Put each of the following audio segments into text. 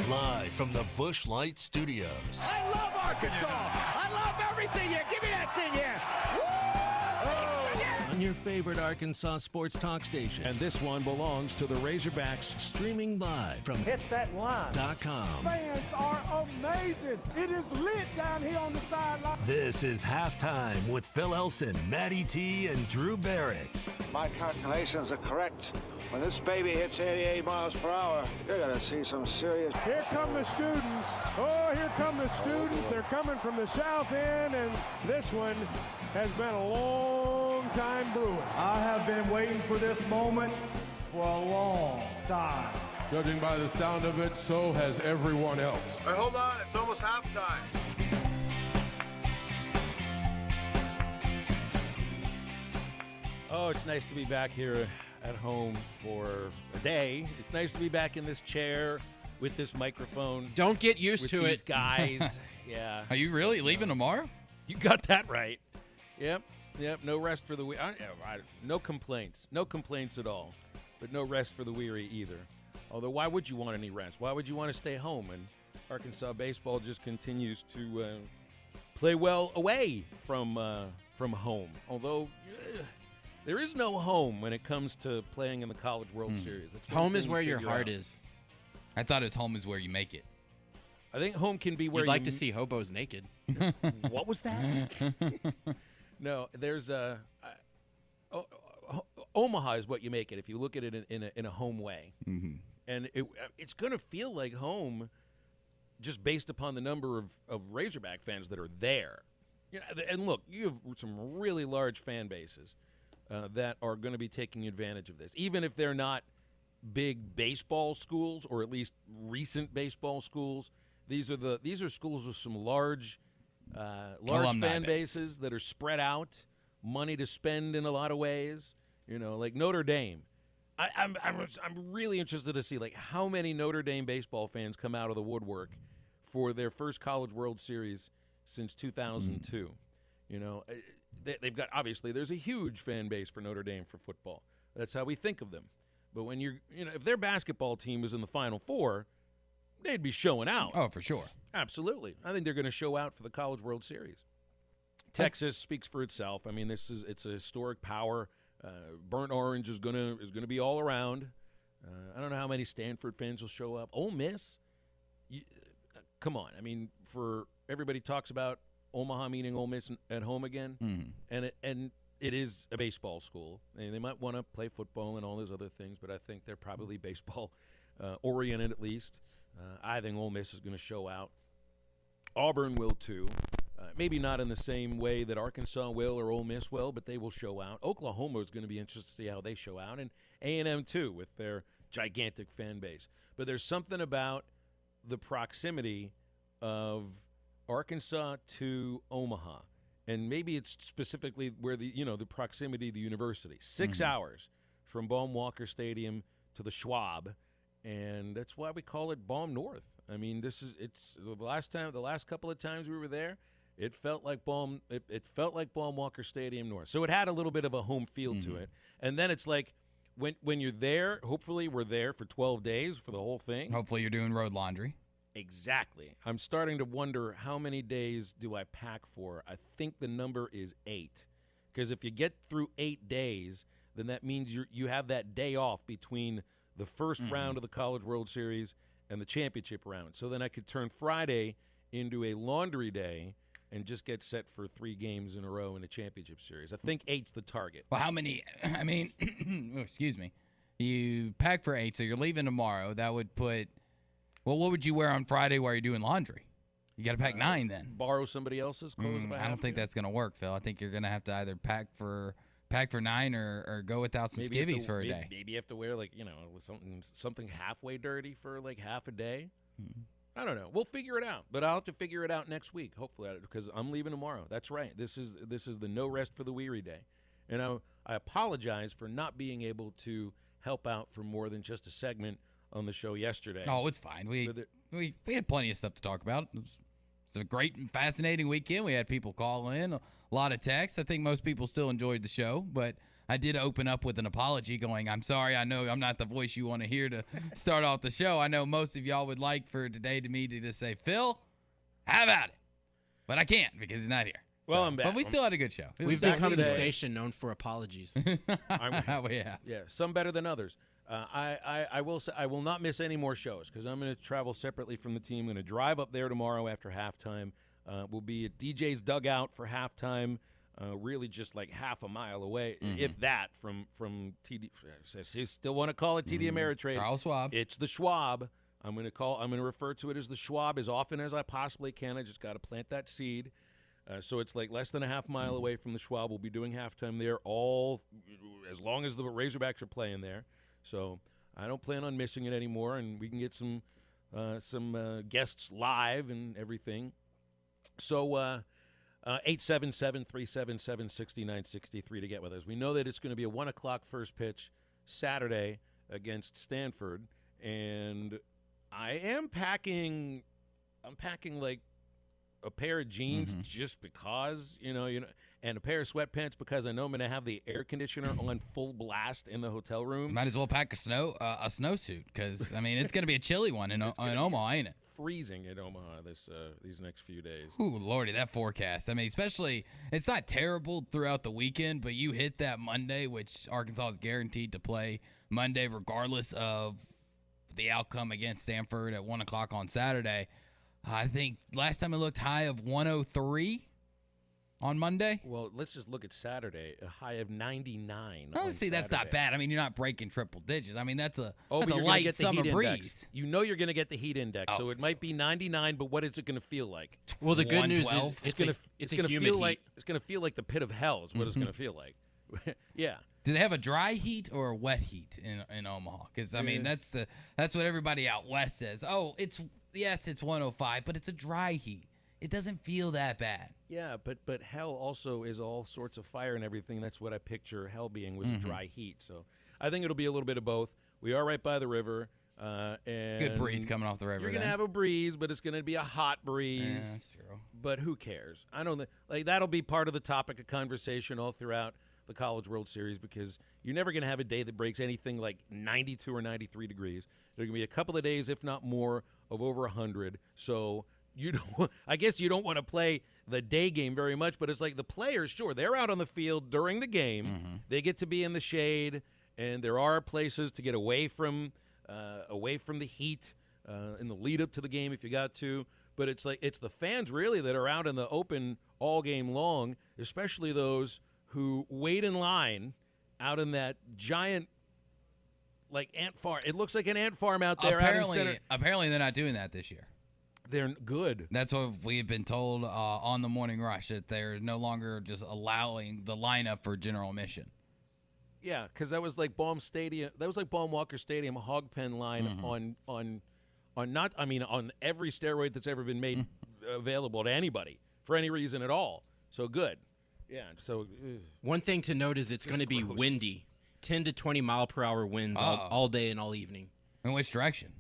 Live from the Busch Light Studios. I love Arkansas. I love everything here. Give me that thing here. On your favorite Arkansas sports talk station. And this one belongs to the Razorbacks. Streaming live from HitThatLine.com. Fans are amazing. It is lit down here on the sideline. This is Halftime with Phil Elson, Matty T, and Drew Barrett. My calculations are correct. When this baby hits 88 miles per hour, you're going to see some serious... Here come the students. Oh, here come the students. They're coming from the south end, and this one has been a long time brewing. I have been waiting for this moment for a long time. Judging by the sound of it, so has everyone else. Hey, hold on. It's almost halftime. Oh, it's nice to be back here at home for a day. It's nice to be back in this chair with this microphone. Don't get used to these it, guys. Yeah. Are you really leaving tomorrow? You got that right. Yep. No rest for the weary. No complaints. No complaints at all. But no rest for the weary either. Although, why would you want any rest? Why would you want to stay home? And Arkansas baseball just continues to play well away from home. Although. There is no home when it comes to playing in the College World Series. Home is where your heart is. I thought it's home is where you make it. I think home can be where you'd like to see hobos naked. What was that? No, there's Omaha is what you make it if you look at it in a home way. Mm-hmm. And it's going to feel like home just based upon the number of Razorback fans that are there. You know, and look, you have some really large fan bases. That are going to be taking advantage of this, even if they're not big baseball schools or at least recent baseball schools. These are schools with some large fan bases that are spread out, money to spend in a lot of ways. You know, like Notre Dame. I'm really interested to see like how many Notre Dame baseball fans come out of the woodwork for their first College World Series since 2002. You know. They've got, obviously, there's a huge fan base for Notre Dame for football. That's how we think of them. But when if their basketball team was in the Final Four, they'd be showing out. Oh, for sure. Absolutely. I think they're going to show out for the College World Series. Texas speaks for itself. I mean, it's a historic power. Burnt orange is going to be all around. I don't know how many Stanford fans will show up. Ole Miss, come on. I mean, everybody talks about Omaha meaning Ole Miss at home again, and it is a baseball school. And they might want to play football and all those other things, but I think they're probably baseball oriented at least. I think Ole Miss is going to show out. Auburn will too. Maybe not in the same way that Arkansas will or Ole Miss will, but they will show out. Oklahoma is going to be interested to see how they show out, and A&M too with their gigantic fan base. But there's something about the proximity of Arkansas to Omaha, and maybe it's specifically where the proximity of the university. 6 hours from Baum-Walker Stadium to the Schwab, and that's why we call it Baum North. I mean, it's the last couple of times we were there, it felt like Baum-Walker Stadium North. So it had a little bit of a home feel to it. And then it's like when you're there, hopefully we're there for 12 days for the whole thing. Hopefully you're doing road laundry. Exactly. I'm starting to wonder how many days do I pack for. I think the number is 8. Because if you get through 8 days, then that means you have that day off between the first round of the College World Series and the championship round. So then I could turn Friday into a laundry day and just get set for 3 games in a row in the championship series. I think 8's the target. Well, how many? I mean, excuse me. You pack for 8, so you're leaving tomorrow. That would put. Well, what would you wear on Friday while you're doing laundry? You got to pack 9 then. Borrow somebody else's clothes. I don't think that's going to work, Phil. I think you're going to have to either pack for 9 or go without some skivvies for a day. Maybe you have to wear something halfway dirty for like half a day. I don't know. We'll figure it out, but I'll have to figure it out next week, hopefully, because I'm leaving tomorrow. That's right. This is the no rest for the weary day, and I apologize for not being able to help out for more than just a segment on the show yesterday. Oh, it's fine. We had plenty of stuff to talk about. It was a great and fascinating weekend. We had people call in, a lot of texts. I think most people still enjoyed the show, but I did open up with an apology going, I'm sorry, I know I'm not the voice you want to hear to start off the show. I know most of y'all would like for today to me to just say, Phil, have at it. But I can't because he's not here. Well, I'm back. But we still had a good show. We've become the station known for apologies. Yeah, some better than others. I will say I will not miss any more shows because I'm going to travel separately from the team. I'm going to drive up there tomorrow after halftime. We'll be at DJ's dugout for halftime, really just like half a mile away, if that, from TD. I still want to call it TD Ameritrade. Charles Schwab. It's the Schwab. I'm going to refer to it as the Schwab as often as I possibly can. I just got to plant that seed. So it's like less than a half mile away from the Schwab. We'll be doing halftime there as long as the Razorbacks are playing there. So I don't plan on missing it anymore, and we can get some guests live and everything. So 877-377-6963 to get with us. We know that it's going to be a 1 o'clock first pitch Saturday against Stanford, and I'm packing like a pair of jeans just because, and a pair of sweatpants because I know I'm going to have the air conditioner on full blast in the hotel room. Might as well pack a snowsuit because, it's going to be a chilly one in Omaha, ain't it? Freezing in Omaha these next few days. Ooh, Lordy, that forecast. Especially, it's not terrible throughout the weekend, but you hit that Monday, which Arkansas is guaranteed to play Monday regardless of the outcome against Stanford at 1 o'clock on Saturday. I think last time I looked, high of 103 on Monday. Well, let's just look at Saturday, a high of 99. Oh, see, that's not bad. You're not breaking triple digits. That's a but you're light get the summer heat breeze. Index. You know you're going to get the heat index, so it might be 99, but what is it going to feel like? Well, the good news is it's going to feel like it's going to feel like the pit of hell is what it's going to feel like. Yeah. Do they have a dry heat or a wet heat in Omaha? Because that's what everybody out west says. Oh, it's 105, but it's a dry heat. It doesn't feel that bad. Yeah, but hell also is all sorts of fire and everything. That's what I picture hell being with a dry heat. So I think it'll be a little bit of both. We are right by the river. And good breeze coming off the river. You're going to have a breeze, but it's going to be a hot breeze. Yeah, that's true. But who cares? I don't like that'll be part of the topic of conversation all throughout the College World Series because you're never going to have a day that breaks anything like 92 or 93 degrees. There's going to be a couple of days, if not more, of over 100. So I guess you don't want to play the day game very much, but it's like the players, sure, they're out on the field during the game. They get to be in the shade, and there are places to get away from the heat in the lead up to the game if you got to. But it's the fans really that are out in the open all game long, especially those who wait in line out in that giant ant farm. It looks like an ant farm out there. Apparently they're not doing that this year. They're good. That's what we've been told on the Morning Rush, that they're no longer just allowing the lineup for general admission. Yeah, because that was like Baum Stadium. That was like Baum Walker Stadium, a hog pen line on every steroid that's ever been made available to anybody for any reason at all. So good. Yeah. So one thing to note is it's going to be windy, 10 to 20 mile per hour winds all day and all evening. In which direction?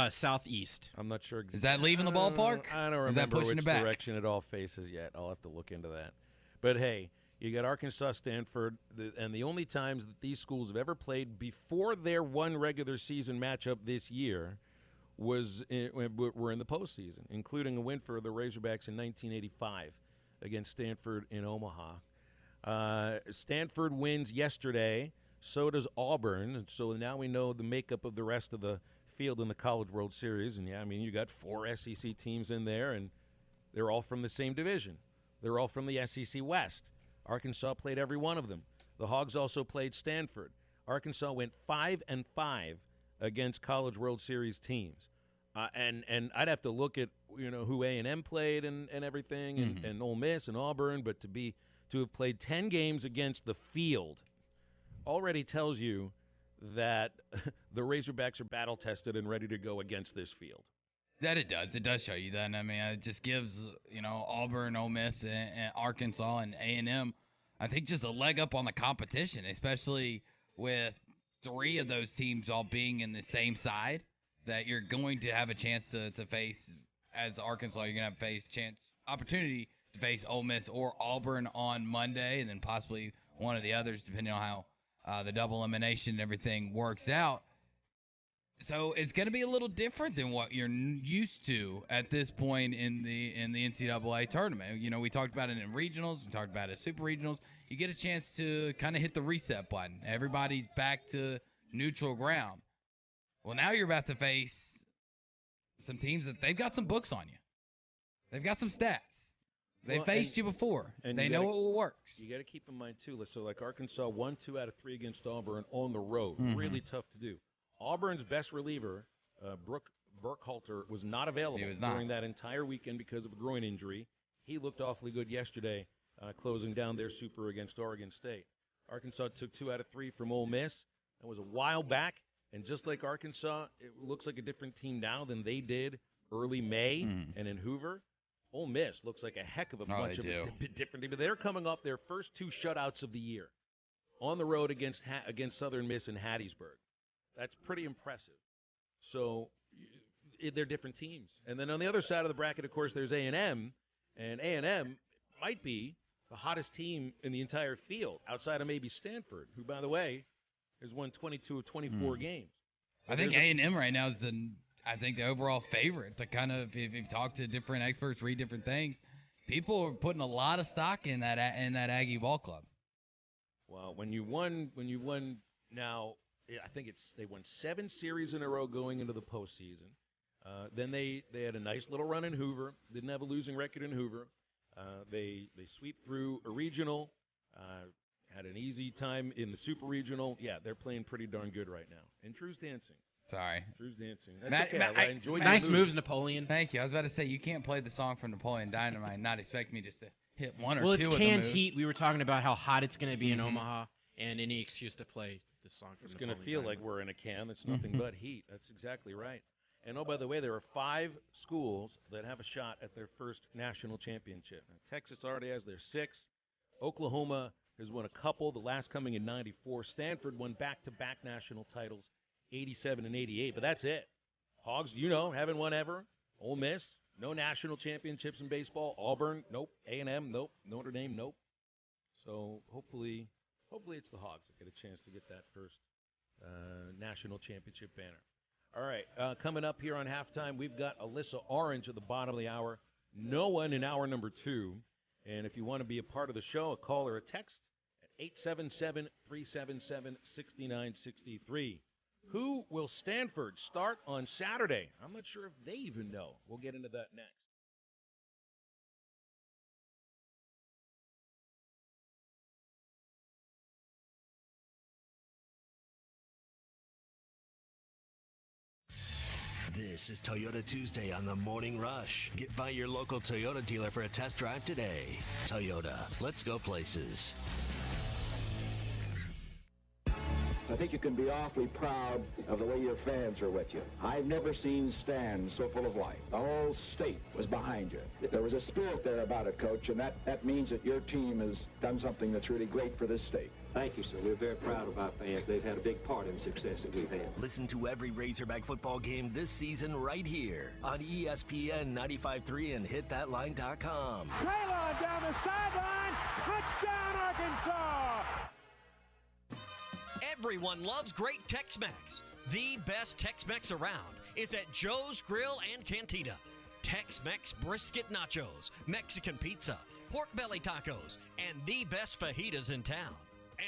Southeast. I'm not sure. Is that leaving the ballpark? I don't remember which direction it all faces yet. I'll have to look into that. But hey, you got Arkansas, Stanford, and the only times that these schools have ever played before their one regular season matchup this year were in the postseason, including a win for the Razorbacks in 1985 against Stanford in Omaha. Stanford wins yesterday. So does Auburn. And so now we know the makeup of the rest of the field in the College World Series. And, you got 4 SEC teams in there, and they're all from the same division. They're all from the SEC West. Arkansas played every one of them. The Hogs also played Stanford. Arkansas went 5-5 against College World Series teams. And I'd have to look at, who A&M played and everything, and Ole Miss and Auburn, but to have played 10 games against the field already tells you that the Razorbacks are battle-tested and ready to go against this field. That it does. It does show you that. It just gives, Auburn, Ole Miss, and Arkansas, and A&M, I think, just a leg up on the competition, especially with 3 of those teams all being in the same side, that you're going to have a chance to face, as Arkansas, you're going to have opportunity to face Ole Miss or Auburn on Monday, and then possibly one of the others, depending on how the double elimination and everything works out. So it's going to be a little different than what you're used to at this point in the NCAA tournament. You know, we talked about it in regionals. We talked about it in super regionals. You get a chance to kind of hit the reset button. Everybody's back to neutral ground. Well, now you're about to face some teams that they've got some books on you. They've got some stats. They faced you before. And they know what works. You got to keep in mind, too, so like Arkansas won 2 out of 3 against Auburn on the road. Really tough to do. Auburn's best reliever, Burkhalter, was not available during that entire weekend because of a groin injury. He looked awfully good yesterday, closing down their super against Oregon State. Arkansas took 2 out of 3 from Ole Miss. That was a while back, and just like Arkansas, it looks like a different team now than they did early May and in Hoover. Ole Miss looks like a heck of a bunch of a different team. But they're coming off their first 2 shutouts of the year on the road against Southern Miss in Hattiesburg. That's pretty impressive. So they're different teams. And then on the other side of the bracket, of course, there's A&M. And A&M might be the hottest team in the entire field, outside of maybe Stanford, who, by the way, has won 22 of 24 games. I think A&M right now is the overall favorite. To kind of, if you've talked to different experts, read different things, people are putting a lot of stock in that Aggie ball club. Well, when you won now, I think they won 7 series in a row going into the postseason. Then they had a nice little run in Hoover. Didn't have a losing record in Hoover. They sweep through a regional. Had an easy time in the super regional. Yeah, they're playing pretty darn good right now. And Drew's dancing. Sorry. Drew's dancing. That's okay. I enjoyed nice moves, Napoleon. Thank you. I was about to say, you can't play the song from Napoleon Dynamite and not expect me just to hit one or two of them. Well, it's canned heat. We were talking about how hot it's going to be in Omaha, and any excuse to play the song from Napoleon. It's going to feel like we're in a can. It's nothing but heat. That's exactly right. And, oh, by the way, there are 5 schools that have a shot at their first national championship. Now, Texas already has their 6th. Oklahoma has won a couple, the last coming in 94. Stanford won back-to-back national titles, 87 and 88, but that's it. Hogs, haven't won ever. Ole Miss, no national championships in baseball. Auburn, nope. A&M, nope. Notre Dame, nope. So hopefully it's the Hogs that get a chance to get that first national championship banner. All right, coming up here on halftime, we've got Alyssa Orange at the bottom of the hour. No one in hour number 2. And if you want to be a part of the show, a call or a text at 877-377-6963. Who will Stanford start on Saturday? I'm not sure if they even know. We'll get into that next. This is Toyota Tuesday on the Morning Rush. Get by your local Toyota dealer for a test drive today. Toyota, let's go places. I think you can be awfully proud of the way your fans are with you. I've never seen stands so full of life. The whole state was behind you. There was a spirit there about it, Coach, and that means that your team has done something that's really great for this state. Thank you, sir. We're very proud of our fans. They've had a big part in the success that we've had. Listen to every Razorback football game this season right here on ESPN 95.3 and hitthatline.com. Traylon down the sideline. Touchdown, Arkansas! Everyone loves great Tex-Mex. The best Tex-Mex around is at Joe's Grill and Cantina. Tex-Mex brisket nachos, Mexican pizza, pork belly tacos, and the best fajitas in town.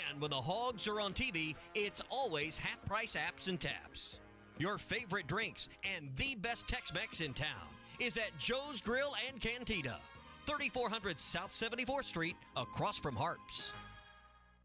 And when the Hogs are on TV, it's always half-price apps and taps. Your favorite drinks and the best Tex-Mex in town is at Joe's Grill and Cantina, 3400 South 74th Street, across from Harps.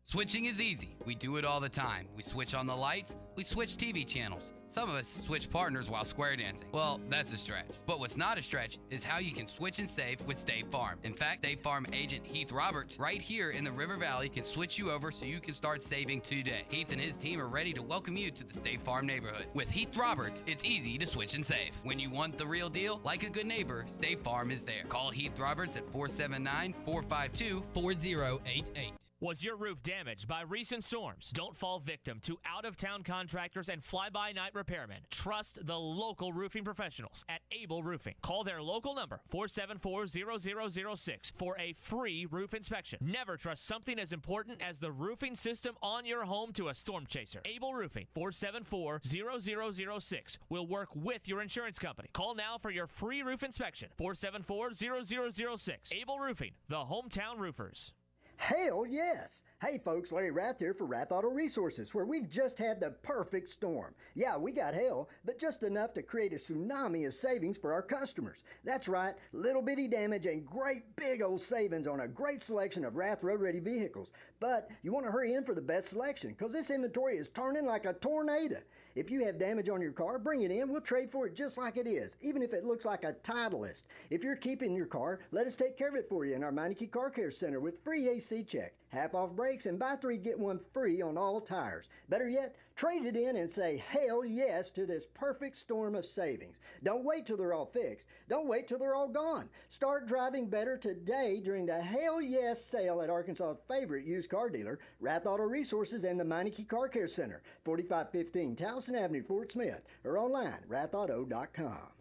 Switching is easy. We do it all the time. We switch on the lights. We switch TV channels. Some of us switch partners while square dancing. Well, that's a stretch. But what's not a stretch is how you can switch and save with State Farm. In fact, State Farm agent Heath Roberts, right here in the River Valley, can switch you over so you can start saving today. Heath and his team are ready to welcome you to the State Farm neighborhood. With Heath Roberts, it's easy to switch and save. When you want the real deal, like a good neighbor, State Farm is there. Call Heath Roberts at 479-452-4088. Was your roof damaged by recent storms? Don't fall victim to out-of-town contractors and fly-by-night repairmen. Trust the local roofing professionals at Able Roofing. Call their local number, 474-0006, for a free roof inspection. Never trust something as important as the roofing system on your home to a storm chaser. Able Roofing, 474-0006, will work with your insurance company. Call now for your free roof inspection, 474-0006. Able Roofing, the hometown roofers. Hell yes! Hey folks, Larry Rath here for Rath Auto Resources, where we've just had the perfect storm. Yeah, we got hail, but just enough to create a tsunami of savings for our customers. That's right, little bitty damage and great big old savings on a great selection of Rath road-ready vehicles. But you want to hurry in for the best selection, because this inventory is turning like a tornado. If you have damage on your car, bring it in. We'll trade for it just like it is, even if it looks like a Titleist. If you're keeping your car, let us take care of it for you in our Meineke Car Care Center with free AC check, half-off brakes, and buy 3, get 1 free on all tires. Better yet, trade it in and say hell yes to this perfect storm of savings. Don't wait till they're all fixed. Don't wait till they're all gone. Start driving better today during the hell yes sale at Arkansas's favorite used car dealer, Rath Auto Resources and the Meineke Car Care Center, 4515 Towson Avenue, Fort Smith, or online, rathauto.com.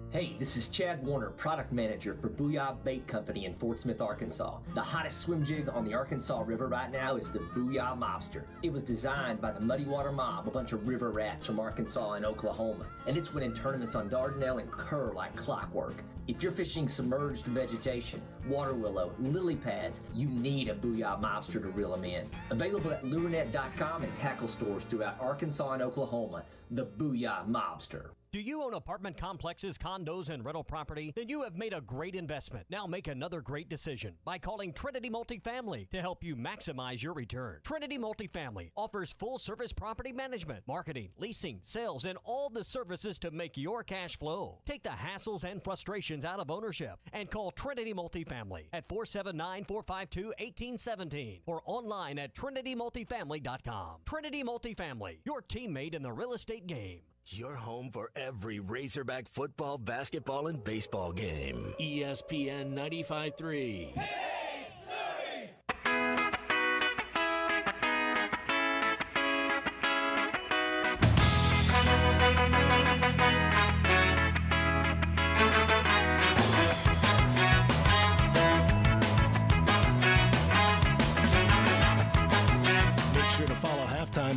Hey, this is Chad Warner, product manager for Booyah Bait Company in Fort Smith, Arkansas. The hottest swim jig on the Arkansas River right now is the Booyah Mobster. It was designed by the Muddy Water Mob, a bunch of river rats from Arkansas and Oklahoma, and it's winning tournaments on Dardanelle and Kerr like clockwork. If you're fishing submerged vegetation, water willow, lily pads, you need a Booyah Mobster to reel them in. Available at lurenet.com and tackle stores throughout Arkansas and Oklahoma, the Booyah Mobster. Do you own apartment complexes, condos, and rental property? Then you have made a great investment. Now make another great decision by calling Trinity Multifamily to help you maximize your return. Trinity Multifamily offers full-service property management, marketing, leasing, sales, and all the services to make your cash flow. Take the hassles and frustrations out of ownership and call Trinity Multifamily at 479-452-1817 or online at trinitymultifamily.com. Trinity Multifamily, your teammate in the real estate game. Your home for every Razorback football, basketball, and baseball game. ESPN 95.3.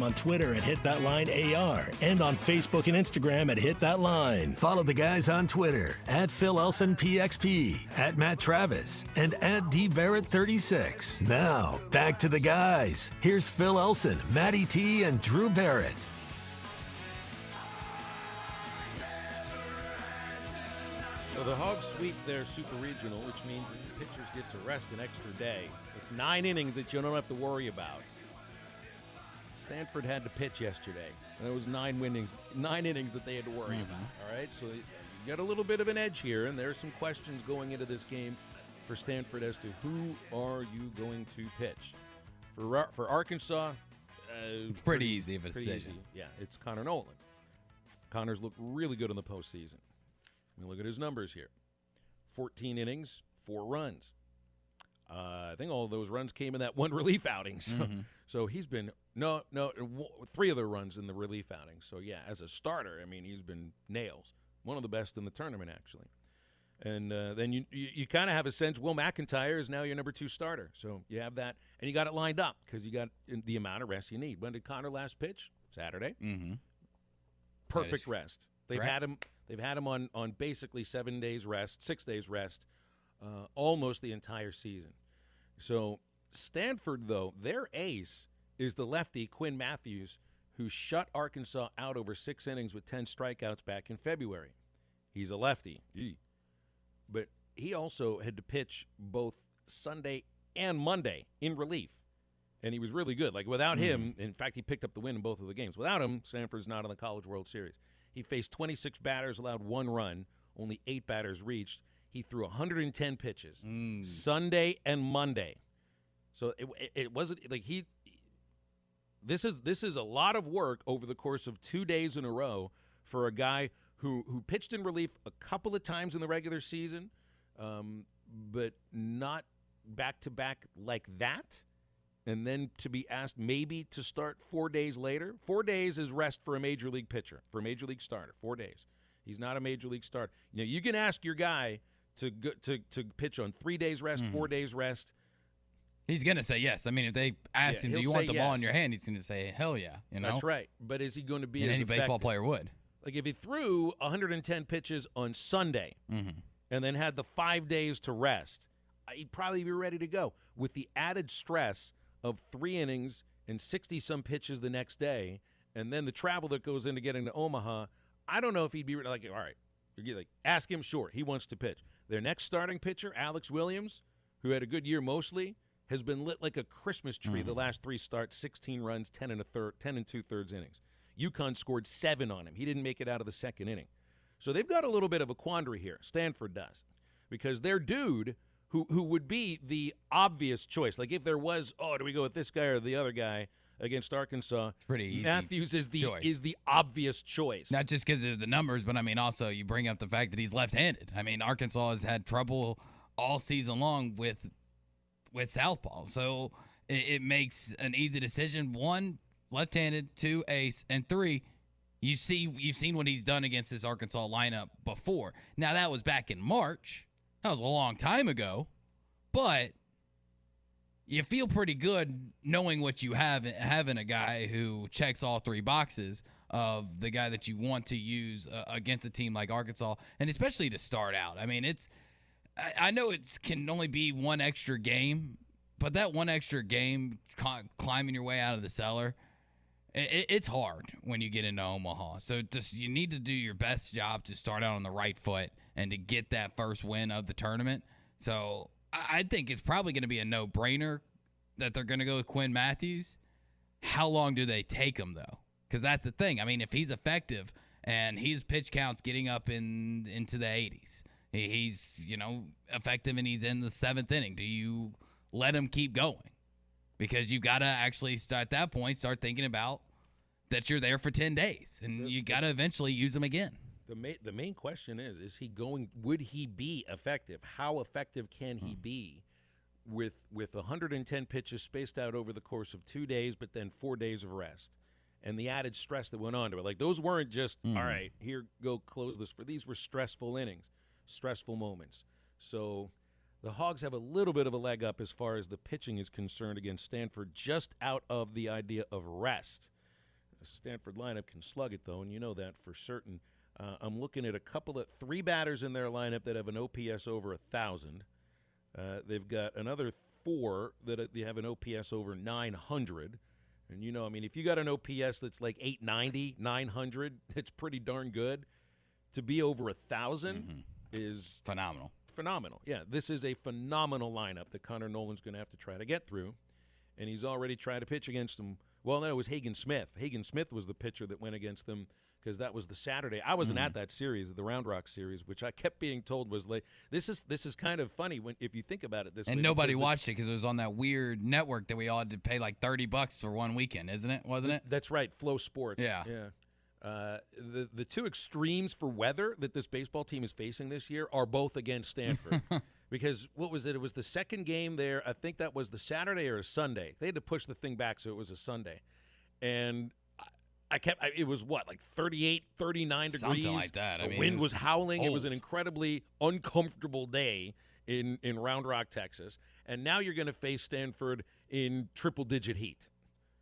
On Twitter at HitThatLineAR and on Facebook and Instagram at HitThatLine. Follow the guys on Twitter at Phil Elson PXP, at Matt Travis, and at DBarrett36. Now, back to the guys. Here's Phil Elson, Matty T, and Drew Barrett. So the Hogs sweep their Super Regional, which means that the pitchers get to rest an extra day. It's 9 innings that you don't have to worry about. Stanford had to pitch yesterday, and it was 9 innings that they had to worry about. All right, so you got a little bit of an edge here, and there are some questions going into this game for Stanford as to who are you going to pitch. For Arkansas, pretty easy of a decision. Easy. Yeah, it's Connor Nolan. Connor's looked really good in the postseason. I mean, look at his numbers here: 14 innings, 4 runs. I think all of those runs came in that one relief outing. So he's been 3 of the runs in the relief outing. So yeah, as a starter, I mean, he's been nails. One of the best in the tournament, actually. And then you kind of have a sense Will McIntyre is now your number 2 starter. So you have that, and you got it lined up because you got the amount of rest you need. When did Connor last pitch? Saturday. Perfect rest. They've had him on basically 7 days rest, 6 days rest. Almost the entire season. So Stanford, though, their ace is the lefty Quinn Matthews, who shut Arkansas out over 6 innings with 10 strikeouts back in February. He's a lefty. But he also had to pitch both Sunday and Monday in relief, and he was really good. Like, without him, in fact, he picked up the win in both of the games. Without him, Stanford's not in the College World Series. He faced 26 batters, allowed 1 run, only 8 batters reached. He threw 110 pitches Sunday and Monday. So it wasn't like this is a lot of work over the course of 2 days in a row for a guy who pitched in relief a couple of times in the regular season, but not back-to-back like that. and then to be asked maybe to start 4 days later. 4 days is rest for a major league pitcher, for a major league starter. 4 days. He's not a major league starter. You know, you can ask your guy to pitch on 3 days rest, 4 days rest. He's going to say yes. I mean, if they ask him, do you want the ball in your hand? He's going to say, hell yeah. You know? That's right. But is he going to be and as any effective? baseball player would. Like if he threw 110 pitches on Sunday and then had the 5 days to rest, he'd probably be ready to go. With the added stress of 3 innings and 60-some pitches the next day, and then the travel that goes into getting to Omaha, I don't know if he'd be like, all right, like, ask him, sure, he wants to pitch. Their next starting pitcher, Alex Williams, who had a good year mostly, has been lit like a Christmas tree the last 3 starts, 16 runs, 10 and 2/3 innings. UConn scored 7 on him. He didn't make it out of the second inning. So they've got a little bit of a quandary here. Stanford does. Because their dude, who would be the obvious choice, like if there was, do we go with this guy or the other guy against Arkansas? Pretty easy. Matthews is the obvious choice. Not just because of the numbers, but I mean also you bring up the fact that he's left-handed. I mean, Arkansas has had trouble all season long with southpaw. So it makes an easy decision. 1, left-handed, 2, ace, and 3, you've seen what he's done against this Arkansas lineup before. Now, that was back in March. That was a long time ago. But you feel pretty good knowing what you have, having a guy who checks all 3 boxes of the guy that you want to use against a team like Arkansas, and especially to start out. I mean, I know it can only be 1 extra game, but that 1 extra game climbing your way out of the cellar, it's hard when you get into Omaha. So you need to do your best job to start out on the right foot and to get that first win of the tournament. So I think it's probably going to be a no-brainer that they're going to go with Quinn Matthews. How long do they take him, though? Because that's the thing. I mean, if he's effective and his pitch count's getting up into the 80s, he's, effective and he's in the 7th inning, do you let him keep going? Because you got to actually at that point start thinking about that you're there for 10 days, and you got to eventually use him again. The main question is he going? Would he be effective? How effective can he be with 110 pitches spaced out over the course of 2 days, but then 4 days of rest, and the added stress that went on to it? Like those weren't just all right. Here, go close this. These were stressful innings, stressful moments. So the Hogs have a little bit of a leg up as far as the pitching is concerned against Stanford, just out of the idea of rest. The Stanford lineup can slug it, though, and you know that for certain. I'm looking at 3 batters in their lineup that have an OPS over 1,000. They've got another 4 that they have an OPS over 900. And, if you got an OPS that's like 890, 900, it's pretty darn good. To be over 1,000 is phenomenal. Phenomenal. Yeah, this is a phenomenal lineup that Connor Nolan's going to have to try to get through. And he's already tried to pitch against them. Well, no, it was Hagen Smith. Hagen Smith was the pitcher that went against them because that was the Saturday. I wasn't at that series, the Round Rock series, which I kept being told was late. This is kind of funny if you think about it this way. And nobody watched it because it was on that weird network that we all had to pay like $30 for 1 weekend, wasn't it? That's right, Flow Sports. Yeah. The 2 extremes for weather that this baseball team is facing this year are both against Stanford. Because what was it? It was the second game there. I think that was the Saturday or a Sunday. They had to push the thing back, so it was a Sunday. And it was what, like 38, 39 degrees? Something like that. The wind was howling. It was an incredibly uncomfortable day in Round Rock, Texas. And now you're going to face Stanford in triple-digit heat.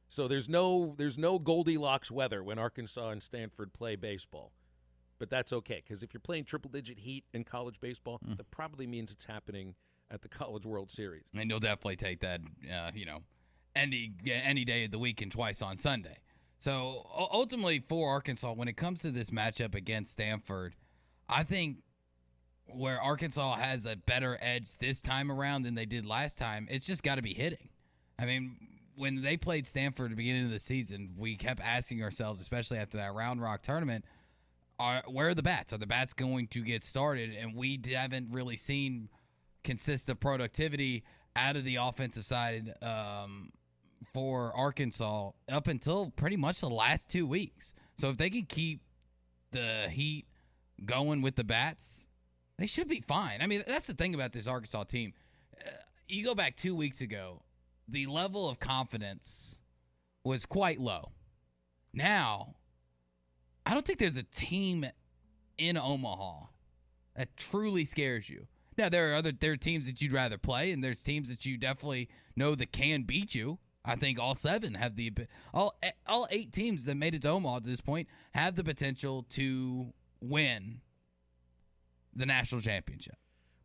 So there's no Goldilocks weather when Arkansas and Stanford play baseball. But that's okay, because if you're playing triple-digit heat in college baseball, that probably means it's happening at the College World Series. And you'll definitely take that, any day of the week and twice on Sunday. So ultimately for Arkansas, when it comes to this matchup against Stanford, I think where Arkansas has a better edge this time around than they did last time, it's just got to be hitting. I mean, when they played Stanford at the beginning of the season, we kept asking ourselves, especially after that Round Rock tournament, where are the bats? Are the bats going to get started? And we haven't really seen consistent productivity out of the offensive side for Arkansas up until pretty much the last 2 weeks. So if they can keep the heat going with the bats, they should be fine. I mean, that's the thing about this Arkansas team. You go back 2 weeks ago, the level of confidence was quite low. Now, I don't think there's a team in Omaha that truly scares you. Now, there are teams that you'd rather play, and there's teams that you definitely know that can beat you. I think all 7 have all 8 teams that made it to Omaha at this point have the potential to win the national championship.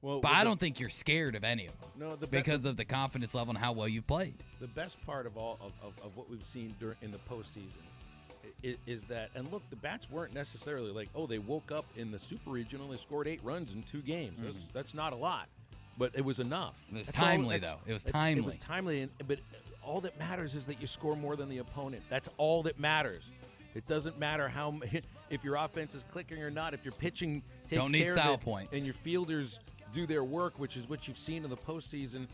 Well, but I don't think you're scared of any of them. No, because of the confidence level and how well you've played. The best part of all of what we've seen in the postseason is that, and look, the bats weren't necessarily like, oh, they woke up in the Super Regional and they scored 8 runs in 2 games. That's not a lot, but it was enough. It was timely, though. It was timely. It was timely, but all that matters is that you score more than the opponent. That's all that matters. It doesn't matter if your offense is clicking or not. If your pitching takes care of it points and your fielders do their work, which is what you've seen in the postseason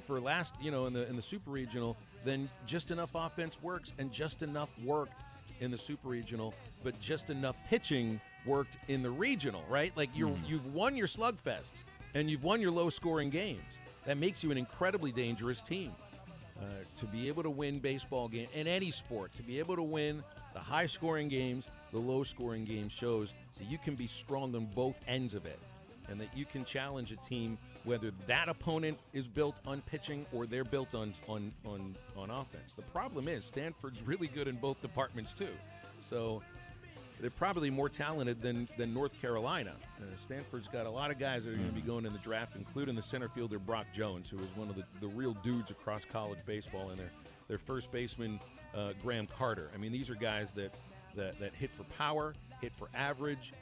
for last, in the Super Regional, then just enough offense works, and just enough worked in the Super Regional, but just enough pitching worked in the regional, right? Like you've won your slugfests and you've won your low-scoring games. That makes you an incredibly dangerous team. To be able to win baseball game in any sport, to be able to win the high-scoring games, the low-scoring games, shows that you can be strong on both ends of it, and that you can challenge a team whether that opponent is built on pitching or they're built on offense. The problem is Stanford's really good in both departments too, so they're probably more talented than North Carolina. Stanford's got a lot of guys that are going to be going in the draft, including the center fielder Brock Jones, who is one of the real dudes across college baseball, and their first baseman Graham Carter. I mean, these are guys that hit for power, hit for average.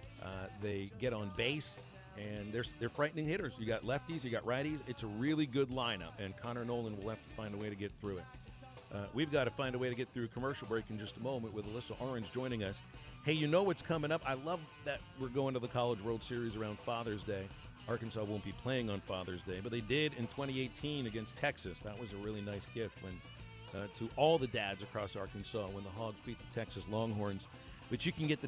They get on base, and they're frightening hitters. You got lefties, you got righties. It's a really good lineup, and Connor Nolan will have to find a way to get through it. We've got to find a way to get through a commercial break in just a moment with Alyssa Orange joining us. Hey, you know what's coming up? I love that we're going to the College World Series around Father's Day. Arkansas won't be playing on Father's Day, but they did in 2018 against Texas. That was a really nice gift to all the dads across Arkansas when the Hogs beat the Texas Longhorns. But you can get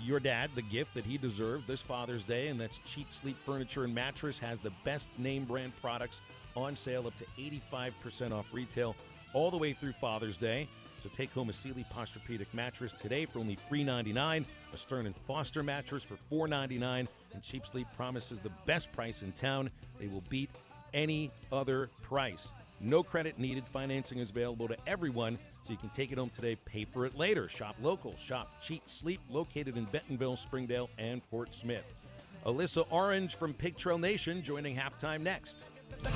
your dad the gift that he deserved this Father's Day, and that's Cheap Sleep Furniture and Mattress has the best name brand products on sale up to 85% off retail all the way through Father's Day. So take home a Sealy Posturepedic mattress today for only $3.99, a Stearn & Foster mattress for $4.99, and Cheap Sleep promises the best price in town. They will beat any other price. No credit needed. Financing is available to everyone, so you can take it home today, pay for it later. Shop local. Shop Cheap Sleep, located in Bentonville, Springdale, and Fort Smith. Alyssa Orange from Pig Trail Nation joining halftime next.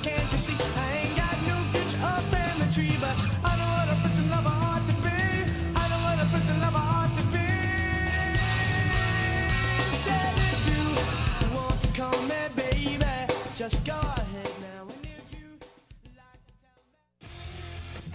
Can't you see I ain't got no picture of family tree, but I know what a Princeton lover ought to be. I know what a Princeton lover ought to be. Said if you want to call me baby, just go ahead now. And if you like to tell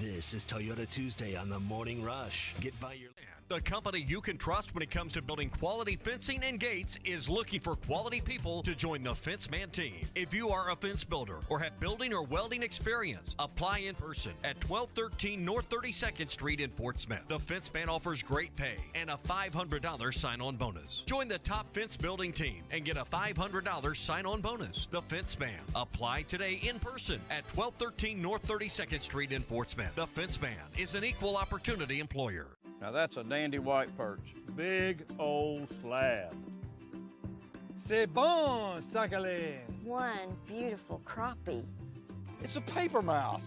me. This is Toyota Tuesday on the Morning Rush. Get by your... The company you can trust when it comes to building quality fencing and gates is looking for quality people to join the Fence Man team. If you are a fence builder or have building or welding experience, apply in person at 1213 North 32nd Street in Fort Smith. The Fence Man offers great pay and a $500 sign-on bonus. Join the top fence building team and get a $500 sign-on bonus. The Fence Man. Apply today in person at 1213 North 32nd Street in Fort Smith. The Fence Man is an equal opportunity employer. Now that's a dandy white perch. Big old slab. C'est bon, sacalé. One beautiful crappie. It's a paper mouse.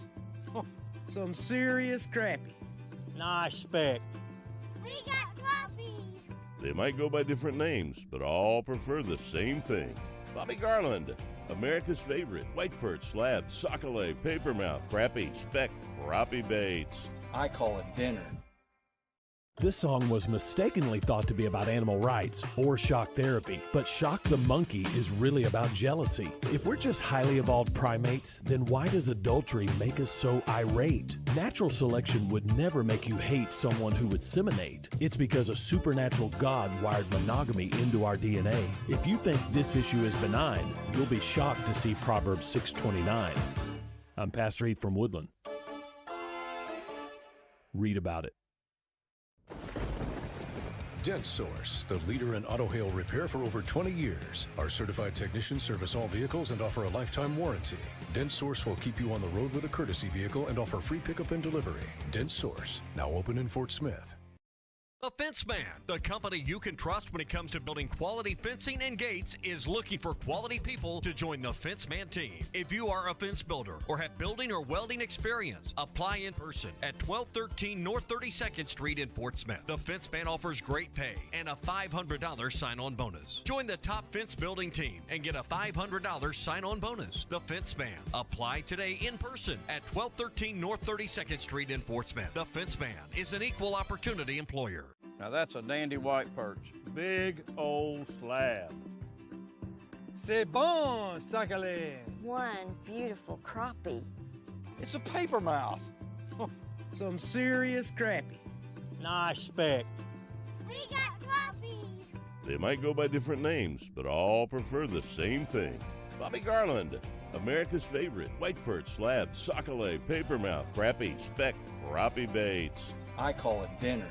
Some serious crappie. Nice speck. We got crappies. They might go by different names, but all prefer the same thing. Bobby Garland, America's favorite. White perch, slab, sacalé, paper mouth, crappie, speck, crappie baits. I call it dinner. This song was mistakenly thought to be about animal rights or shock therapy, but Shock the Monkey is really about jealousy. If we're just highly evolved primates, then why does adultery make us so irate? Natural selection would never make you hate someone who would seminate. It's because a supernatural God wired monogamy into our DNA. If you think this issue is benign, you'll be shocked to see Proverbs 6:29. I'm Pastor Heath from Woodland. Read about it. Dent Source, the leader in auto hail repair for over 20 years. Our certified technicians service all vehicles and offer a lifetime warranty. Dent Source will keep you on the road with a courtesy vehicle and offer free pickup and delivery. Dent Source, now open in Fort Smith. The Fence Man, the company you can trust when it comes to building quality fencing and gates, is looking for quality people to join the Fence Man team. If you are a fence builder or have building or welding experience, apply in person at 1213 North 32nd Street in Fort Smith. The Fence Man offers great pay and a $500 sign-on bonus. Join the top fence building team and get a $500 sign-on bonus. The Fence Man. Apply today in person at 1213 North 32nd Street in Fort Smith. The Fence Man is an equal opportunity employer. Now that's a dandy white perch. Big old slab. C'est bon, sacalé. One beautiful crappie. It's a paper mouse. Some serious crappie. Nice speck. We got crappies. They might go by different names, but all prefer the same thing. Bobby Garland, America's favorite white perch, slab, sockeye, papermouth, crappie, speck, crappie baits. I call it dinner.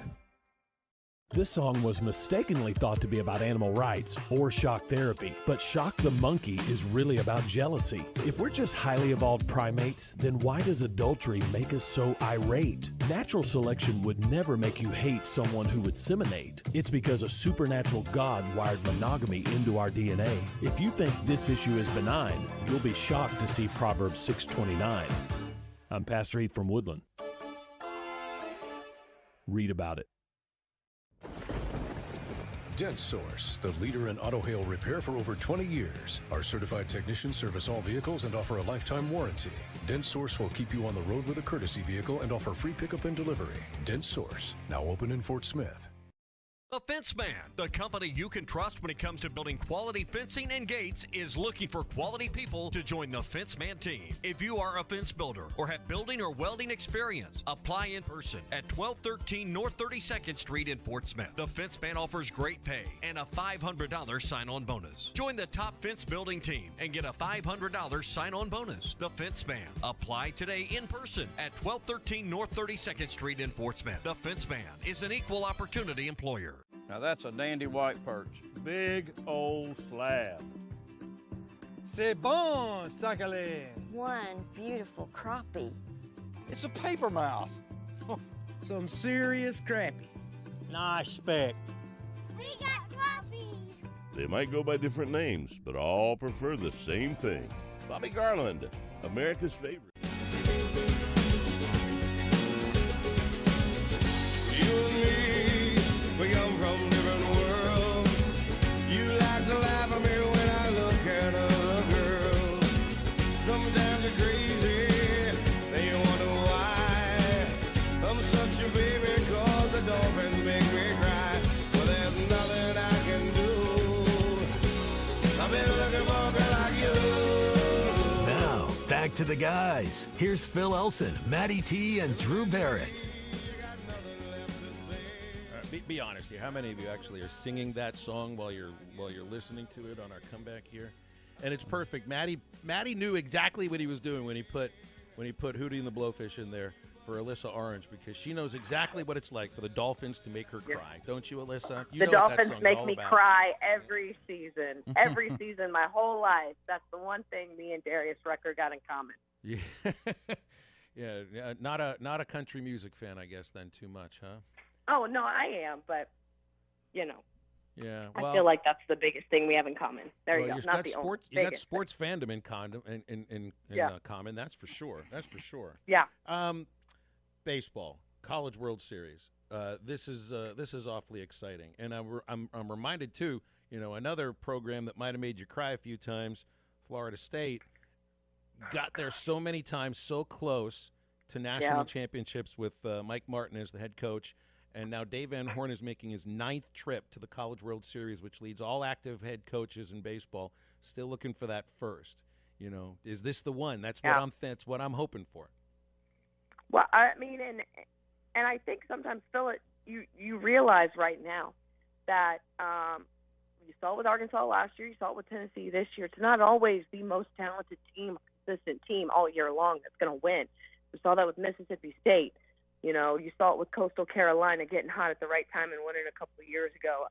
This song was mistakenly thought to be about animal rights or shock therapy, but Shock the Monkey is really about jealousy. If we're just highly evolved primates, then why does adultery make us so irate? Natural selection would never make you hate someone who would seminate. It's because a supernatural God wired monogamy into our DNA. If you think this issue is benign, you'll be shocked to see Proverbs 6:29. I'm Pastor Heath from Woodland. Read about it. Dent Source, the leader in auto hail repair for over 20 years. Our certified technicians service all vehicles and offer a lifetime warranty. Dent Source will keep you on the road with a courtesy vehicle and offer free pickup and delivery. Dent Source, now open in Fort Smith. The Fence Man, the company you can trust when it comes to building quality fencing and gates, is looking for quality people to join the Fence Man team. If you are a fence builder or have building or welding experience, apply in person at 1213 North 32nd Street in Fort Smith. The Fence Man offers great pay and a $500 sign-on bonus. Join the top fence building team and get a $500 sign-on bonus. The Fence Man. Apply today in person at 1213 North 32nd Street in Fort Smith. The Fence Man is an equal opportunity employer. Now that's a dandy white perch. Big old slab. C'est bon, sacalé. One beautiful crappie. It's a paper mouse. Some serious crappie. Nice speck. We got crappies. They might go by different names, but all prefer the same thing. Bobby Garland, America's favorite. You and me, we come from different worlds. You like to laugh at me when I look at other girls. Sometimes you're crazy, then you wonder why. I'm such a baby 'cause the dolphins make me cry. Well, there's nothing I can do. I've been looking for a girl like you. Now, back to the guys. Here's Phil Elson, Matty T, and Drew Barrett. Be honest here. How many of you actually are singing that song while you're listening to it on our comeback here? And it's perfect. Matty knew exactly what he was doing when he put Hootie and the Blowfish in there for Alyssa Orange, because she knows exactly what it's like for the Dolphins to make her cry. Don't you, Alyssa? You the know what that Dolphins song's make all me about. cry every season. Every season, my whole life. That's the one thing me and Darius Rucker got in common. Yeah. Yeah. Not a country music fan, I guess, then too much, huh? Oh, no, I am, but, you know. Yeah, I feel like that's the biggest thing we have in common. There you go. You've Not got the sports, only you got biggest sports fandom in common. That's for sure. That's for sure. Yeah. Baseball, College World Series. This is awfully exciting, and I'm reminded too. Another program that might have made you cry a few times. Florida State got there so many times, so close to national championships with Mike Martin as the head coach. And now Dave Van Horn is making his 9th trip to the College World Series, which leads all active head coaches in baseball. Still looking for that first. Is this the one? That's what I'm hoping for. Well, I mean, and I think sometimes, Phil, you realize right now that you saw it with Arkansas last year, you saw it with Tennessee this year. It's not always the most talented team, consistent team all year long that's going to win. We saw that with Mississippi State. You saw it with Coastal Carolina getting hot at the right time and winning a couple of years ago.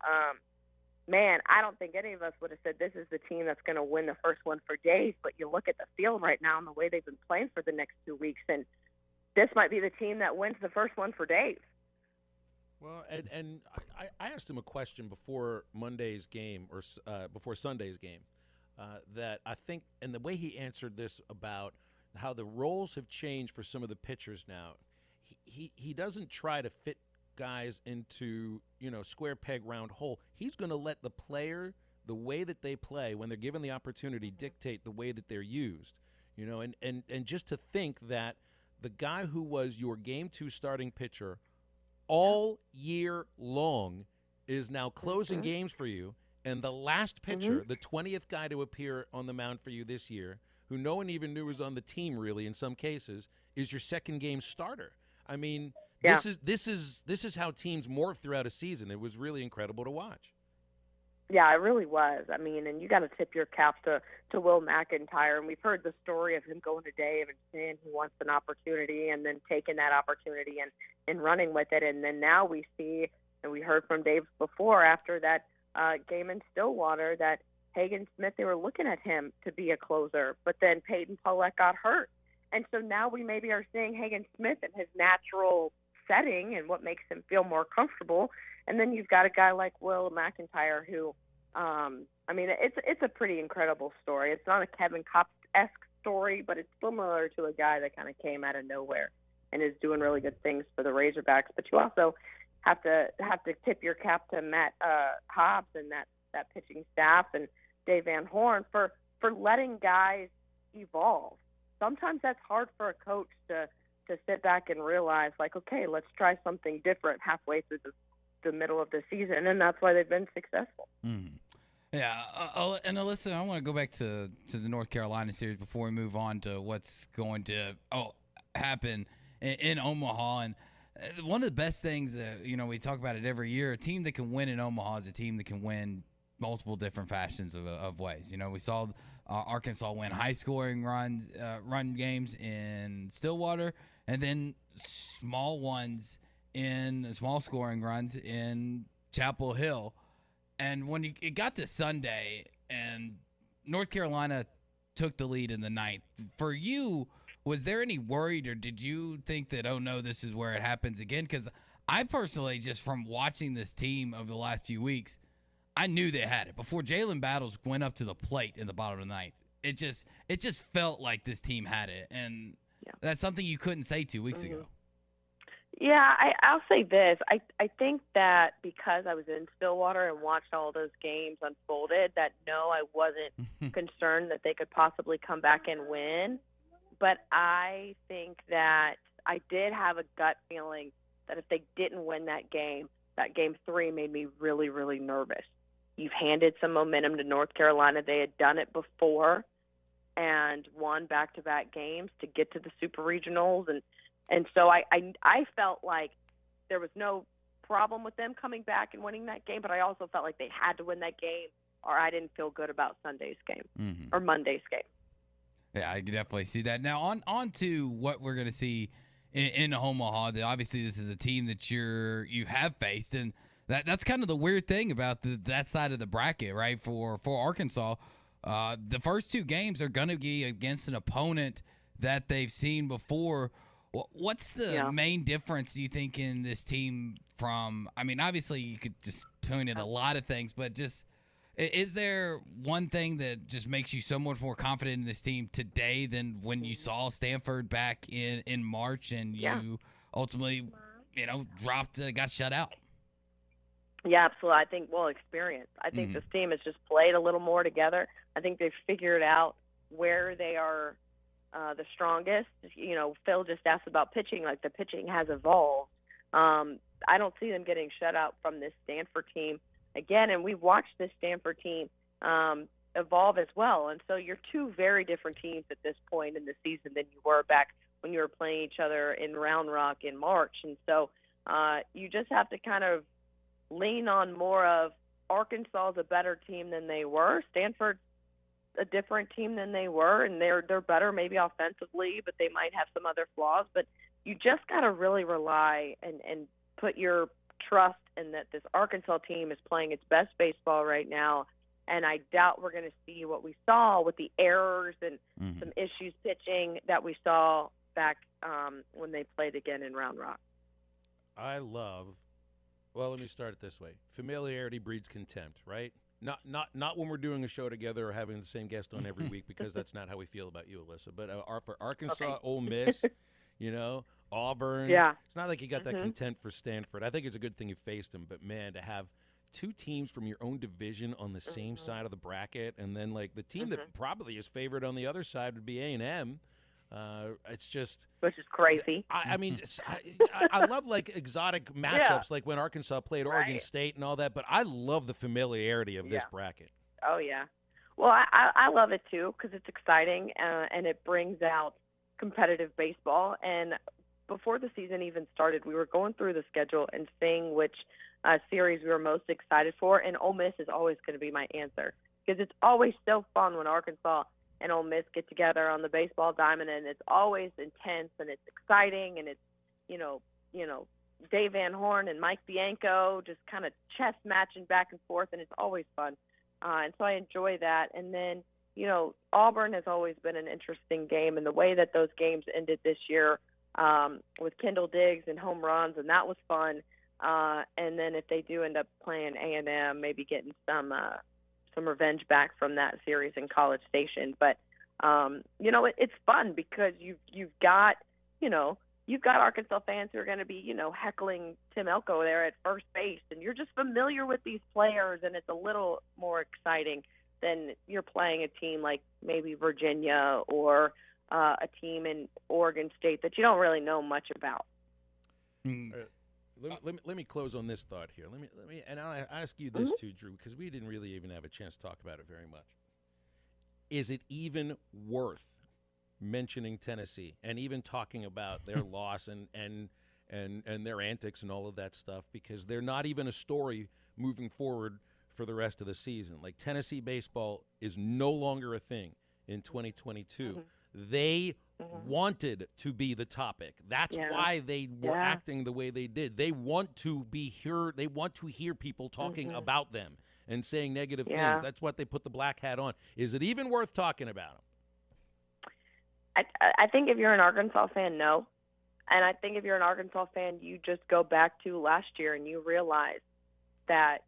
man, I don't think any of us would have said this is the team that's going to win the first one for Dave. But you look at the field right now and the way they've been playing for the next 2 weeks, and this might be the team that wins the first one for Dave. Well, and I asked him a question before Monday's game or before Sunday's game that I think, and the way he answered this about how the roles have changed for some of the pitchers now, he doesn't try to fit guys into, square peg round hole. He's going to let the player, the way that they play when they're given the opportunity, dictate the way that they're used. And just to think that the guy who was your game 2 starting pitcher all year long is now closing games for you, and the last pitcher, the 20th guy to appear on the mound for you this year, who no one even knew was on the team really in some cases, is your second game starter. I mean, this is how teams morph throughout a season. It was really incredible to watch. Yeah, it really was. I mean, and you got to tip your cap to Will McIntyre. And we've heard the story of him going to Dave and saying he wants an opportunity and then taking that opportunity and running with it. And then now we see, and we heard from Dave before after that game in Stillwater, that Hagen Smith, they were looking at him to be a closer. But then Peyton Paulette got hurt. And so now we maybe are seeing Hagen Smith in his natural setting and what makes him feel more comfortable. And then you've got a guy like Will McIntyre who, I mean, it's a pretty incredible story. It's not a Kevin Kopp-esque story, but it's similar to a guy that kind of came out of nowhere and is doing really good things for the Razorbacks. But you also have to tip your cap to Matt Hobbs and that pitching staff and Dave Van Horn for letting guys evolve. Sometimes that's hard for a coach to sit back and realize, like, okay, let's try something different halfway through the middle of the season, and that's why they've been successful. Mm. Yeah, and Alyssa, I want to go back to the North Carolina series before we move on to what's going to happen in Omaha. And one of the best things, we talk about it every year, a team that can win in Omaha is a team that can win multiple different fashions of ways. We saw Arkansas win high-scoring run games in Stillwater, and then small scoring runs in Chapel Hill. And when it got to Sunday and North Carolina took the lead in the ninth, for you, was there any worried, or did you think that, oh no, this is where it happens again? Because I personally, just from watching this team over the last few weeks, I knew they had it. Before Jalen Battles went up to the plate in the bottom of the ninth, it just felt like this team had it. And that's something you couldn't say 2 weeks ago. Yeah, I'll say this. I think that because I was in Stillwater and watched all those games unfolded, that no, I wasn't concerned that they could possibly come back and win. But I think that I did have a gut feeling that if they didn't win that game 3 made me really, really nervous. You've handed some momentum to North Carolina. They had done it before and won back-to-back games to get to the Super Regionals. And so I felt like there was no problem with them coming back and winning that game, but I also felt like they had to win that game, or I didn't feel good about Sunday's game or Monday's game. Yeah, I can definitely see that. Now, on to what we're going to see in Omaha. Obviously, this is a team that you have faced, and that's kind of the weird thing about that side of the bracket, right? For Arkansas, the first 2 games are going to be against an opponent that they've seen before. What's the main difference, do you think, in this team from – I mean, obviously you could just point at a lot of things, but just is there one thing that just makes you so much more confident in this team today than when you saw Stanford back in March and you ultimately, got shut out? Yeah, absolutely. I think, experience. I think this team has just played a little more together. I think they've figured out where they are the strongest. Phil just asked about pitching. Like, the pitching has evolved. I don't see them getting shut out from this Stanford team again, and we've watched this Stanford team evolve as well. And so you're 2 very different teams at this point in the season than you were back when you were playing each other in Round Rock in March. And so you just have to kind of lean on more of Arkansas is a better team than they were. Stanford's a different team than they were, and they're better maybe offensively, but they might have some other flaws. But you just got to really rely and put your trust in that this Arkansas team is playing its best baseball right now. And I doubt we're going to see what we saw with the errors and some issues pitching that we saw back when they played again in Round Rock. Well, let me start it this way. Familiarity breeds contempt, right? Not when we're doing a show together or having the same guest on every week, because that's not how we feel about you, Alyssa. But for Arkansas, Ole Miss, Auburn. Yeah. It's not like you got that contempt for Stanford. I think it's a good thing you faced them. But, man, to have two teams from your own division on the same side of the bracket, and then, like, the team that probably is favored on the other side would be A&M. It's just – which is crazy. I mean, I love, like, exotic matchups, like when Arkansas played Oregon State and all that, but I love the familiarity of this bracket. Oh, yeah. Well, I love it, too, because it's exciting, and it brings out competitive baseball. And before the season even started, we were going through the schedule and seeing which series we were most excited for, and Ole Miss is always going to be my answer, because it's always so fun when Arkansas and Ole Miss get together on the baseball diamond, and it's always intense and it's exciting, and it's Dave Van Horn and Mike Bianco just kind of chess matching back and forth, and it's always fun, and so I enjoy that. And then Auburn has always been an interesting game, and the way that those games ended this year with Kendall Diggs and home runs, and that was fun. And then if they do end up playing A&M, maybe getting some revenge back from that series in College Station. But it's fun because you've got Arkansas fans who are going to be heckling Tim Elko there at first base, and you're just familiar with these players, and it's a little more exciting than you're playing a team like maybe Virginia or a team in Oregon State that you don't really know much about. Let me close on this thought here. Let me, and I'll ask you this too, Drew, because we didn't really even have a chance to talk about it very much. Is it even worth mentioning Tennessee and even talking about their loss and their antics and all of that stuff, because they're not even a story moving forward for the rest of the season? Like, Tennessee baseball is no longer a thing in 2022. They wanted to be the topic. That's why they were acting the way they did. They want to be here. They want to hear people talking about them and saying negative things. That's what they put the black hat on. Is it even worth talking about them? I think if you're an Arkansas fan, no. And I think if you're an Arkansas fan, you just go back to last year and you realize that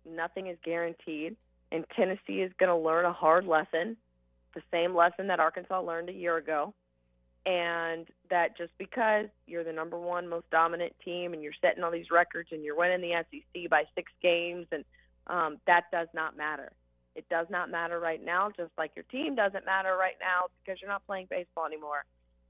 nothing is guaranteed, and Tennessee is going to learn a hard lesson, the same lesson that Arkansas learned a year ago, and that just because you're the number one most dominant team and you're setting all these records and you're winning the SEC by 6 games, and that does not matter. It does not matter right now, just like your team doesn't matter right now because you're not playing baseball anymore.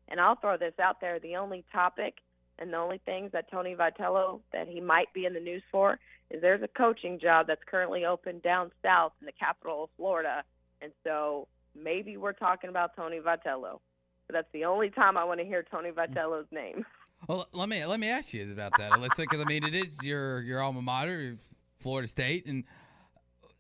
And I'll throw this out there. The only topic and the only things that Tony Vitello, that he might be in the news for, is there's a coaching job that's currently open down south in the capital of Florida. And so maybe we're talking about Tony Vitello. But that's the only time I want to hear Tony Vitello's name. Well, let me ask you about that, Alyssa, because, I mean, it is your alma mater, Florida State, and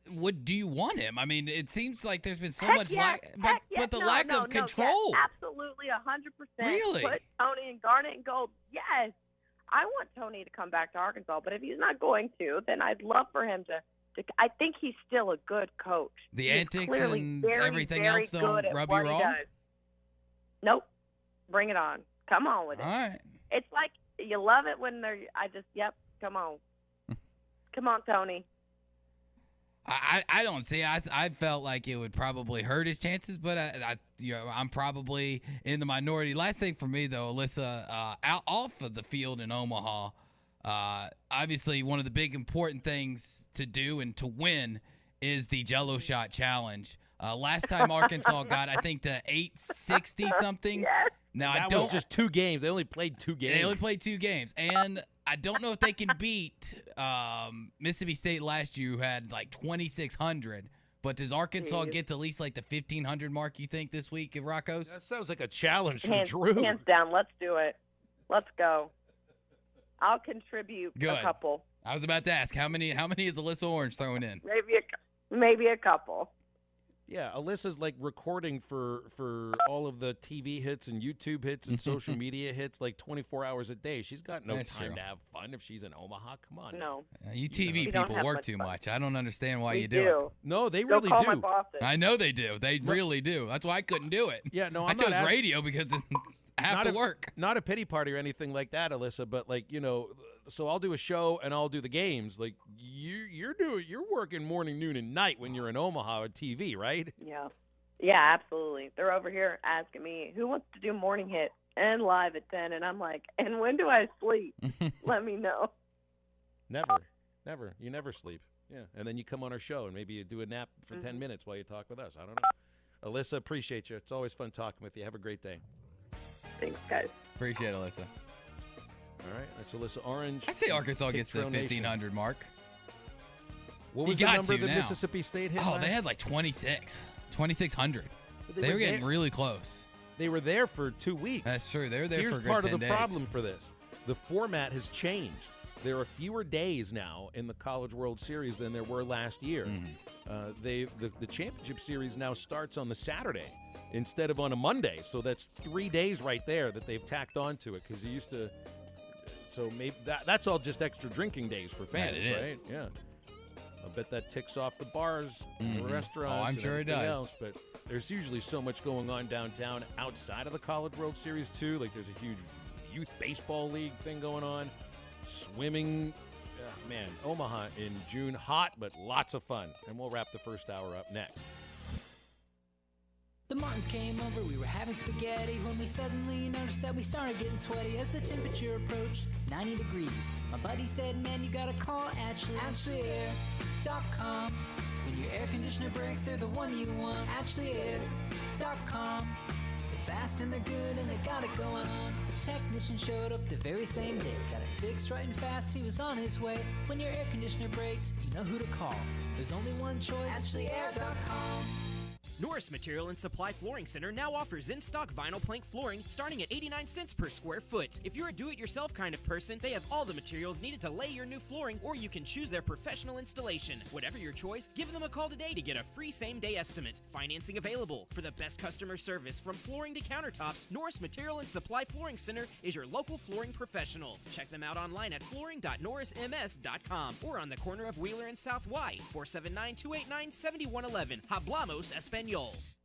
what do you want him? I mean, it seems like there's been so much lack, but the lack of control. Yes, absolutely, 100%. Really? Put Tony in garnet and gold. Yes, I want Tony to come back to Arkansas, but if he's not going to, then I'd love for him to I think he's still a good coach. The antics and everything else don't rub you wrong? Nope. Bring it on. Come on with it. All right. It's like you love it when they're come on. Come on, Tony. I don't see. I felt like it would probably hurt his chances, but I'm probably in the minority. Last thing for me though, Alyssa, out off of the field in Omaha, obviously one of the big important things to do and to win is the Jello Shot Challenge. Last time Arkansas got, I think, to 860 something. Yes. Now that was just 2 games. They only played 2 games. And I don't know if they can beat Mississippi State last year, who had like 2,600. But does Arkansas get to at least like the 1,500 mark, you think, this week at Rocco's? That sounds like a challenge for Drew. Hands down. Let's do it. Let's go. I'll contribute a couple. I was about to ask, how many is Alyssa Orange throwing in? Maybe a couple. Yeah, Alyssa's like recording for all of the TV hits and YouTube hits and social media hits like 24 hours a day. She's got no time to have fun if she's in Omaha. Come on. No. You TV people work too much. I don't understand why you do it. No, they Go really call do. my bosses. I know they do. They really do. That's why I couldn't do it. Yeah, no, I I'm not chose radio because I have to work. Not a pity party or anything like that, Alyssa, but like, so I'll do a show and I'll do the games. Like you're working morning, noon, and night when you're in Omaha on TV, right? Yeah. Yeah, absolutely. They're over here asking me who wants to do morning hit and live at 10, and I'm like, and when do I sleep? Let me know. Never. You never sleep. Yeah, and then you come on our show and maybe you do a nap for 10 minutes while you talk with us. I don't know. Alyssa, appreciate you. It's always fun talking with you. Have a great day. Thanks, guys. Appreciate it, Alyssa. All right, that's Alyssa Orange. I say Arkansas gets to the 1,500 mark. What was the number the Mississippi State hit? They had like 2,600. They were getting really close. They were there for 2 weeks. That's true. They were there for a good 10 days. Here's part of the problem for this. The format has changed. There are fewer days now in the College World Series than there were last year. The championship series now starts on the Saturday instead of on a Monday. So that's 3 days right there that they've tacked onto it because you used to. So maybe that's all just extra drinking days for fans, right? Yeah. I bet that ticks off the bars, the restaurants. Oh, I'm sure it does. Else, but there's usually so much going on downtown outside of the College World Series too. Like there's a huge youth baseball league thing going on, swimming. Man, Omaha in June, hot but lots of fun. And we'll wrap the first hour up next. The Martins came over, we were having spaghetti when we suddenly noticed that we started getting sweaty as the temperature approached 90 degrees. My buddy said, man, you gotta call AshleyAir.com. When your air conditioner breaks, they're the one you want. AshleyAir.com. They're fast and they're good and they got it going on. The technician showed up the very same day. Got it fixed right and fast, he was on his way. When your air conditioner breaks, you know who to call. There's only one choice, AshleyAir.com. Norris Material and Supply Flooring Center now offers in-stock vinyl plank flooring starting at 89 cents per square foot. If you're a do-it-yourself kind of person, they have all the materials needed to lay your new flooring, or you can choose their professional installation. Whatever your choice, give them a call today to get a free same-day estimate. Financing available. For the best customer service from flooring to countertops, Norris Material and Supply Flooring Center is your local flooring professional. Check them out online at flooring.norrisms.com or on the corner of Wheeler and South Y, 479-289-7111. Hablamos Espanol.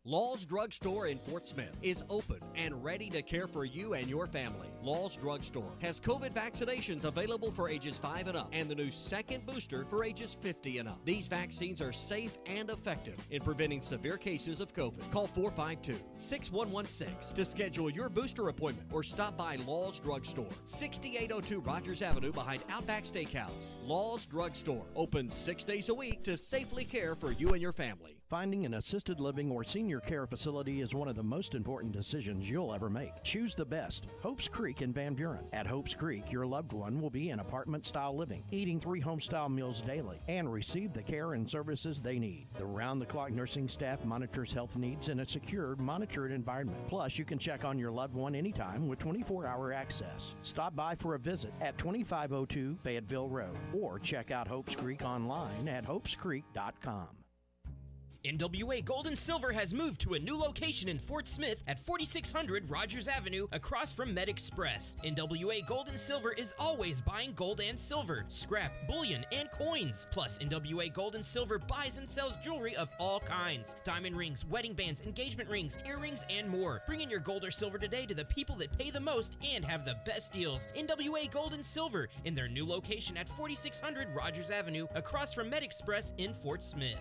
Law's Drug Store in Fort Smith is open and ready to care for you and your family. Law's Drug Store has COVID vaccinations available for ages 5 and up and the new second booster for ages 50 and up. These vaccines are safe and effective in preventing severe cases of COVID. Call 452-6116 to schedule your booster appointment or stop by Law's Drug Store, 6802 Rogers Avenue behind Outback Steakhouse. Law's Drug Store, open 6 days a week to safely care for you and your family. Finding an assisted living or senior care facility is one of the most important decisions you'll ever make. Choose the best. Hope's Creek in Van Buren. At Hope's Creek, your loved one will be in apartment-style living, eating 3 home-style meals daily, and receive the care and services they need. The round-the-clock nursing staff monitors health needs in a secure, monitored environment. Plus, you can check on your loved one anytime with 24-hour access. Stop by for a visit at 2502 Fayetteville Road, or check out Hope's Creek online at hopescreek.com. NWA Gold and Silver has moved to a new location in Fort Smith at 4600 Rogers Avenue across from Med Express. NWA Gold and Silver is always buying gold and silver, scrap, bullion, and coins. Plus, NWA Gold and Silver buys and sells jewelry of all kinds. Diamond rings, wedding bands, engagement rings, earrings, and more. Bring in your gold or silver today to the people that pay the most and have the best deals. NWA Gold and Silver in their new location at 4600 Rogers Avenue across from Med Express in Fort Smith.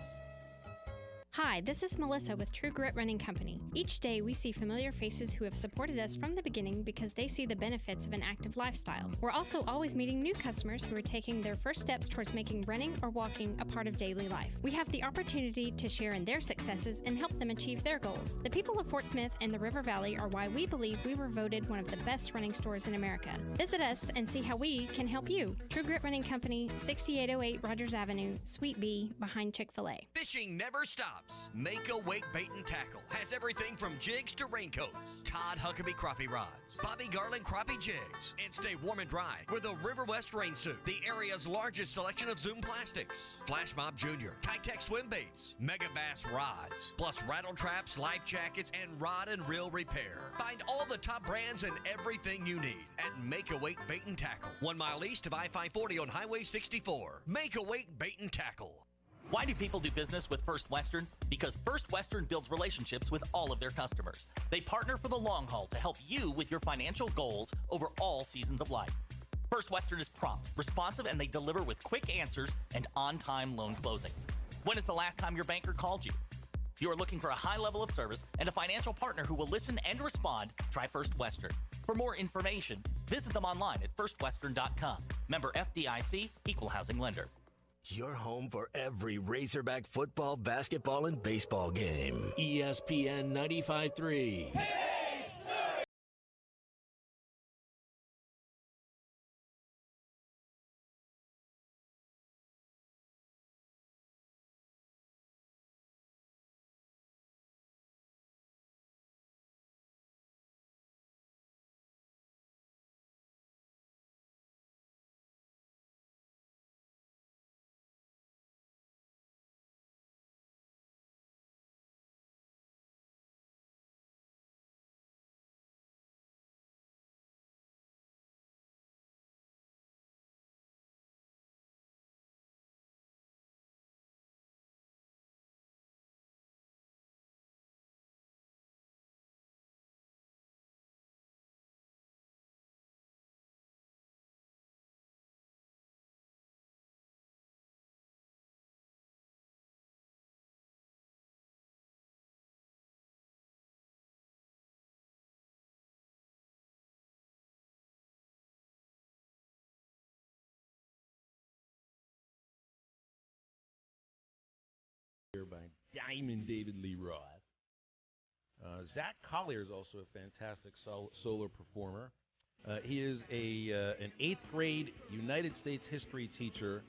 Hi, this is Melissa with True Grit Running Company. Each day we see familiar faces who have supported us from the beginning because they see the benefits of an active lifestyle. We're also always meeting new customers who are taking their first steps towards making running or walking a part of daily life. We have the opportunity to share in their successes and help them achieve their goals. The people of Fort Smith and the River Valley are why we believe we were voted one of the best running stores in America. Visit us and see how we can help you. True Grit Running Company, 6808 Rogers Avenue, Suite B, behind Chick-fil-A. Fishing never stops. tops. Make a Wake Bait and Tackle has everything from jigs to raincoats. Todd Huckabee crappie rods. Bobby Garland crappie jigs. And stay warm and dry with a River West rain suit. The area's largest selection of Zoom plastics. Flash Mob Jr. Kitech swim baits. Mega Bass rods. Plus rattle traps, life jackets, and rod and reel repair. Find all the top brands and everything you need at Make a Wake Bait and Tackle. 1 mile east of I-540 on Highway 64. Make a Wake Bait and Tackle. Why do people do business with First Western? Because First Western builds relationships with all of their customers. They partner for the long haul to help you with your financial goals over all seasons of life. First Western is prompt, responsive, and they deliver with quick answers and on-time loan closings. When is the last time your banker called you? If you are looking for a high level of service and a financial partner who will listen and respond, try First Western. For more information, visit them online at firstwestern.com. Member FDIC, Equal Housing Lender. Your home for every Razorback football, basketball, and baseball game. ESPN 95.3. By Diamond David Lee Roth. Zach Collier is also a fantastic solo performer. He is an 8th grade United States history teacher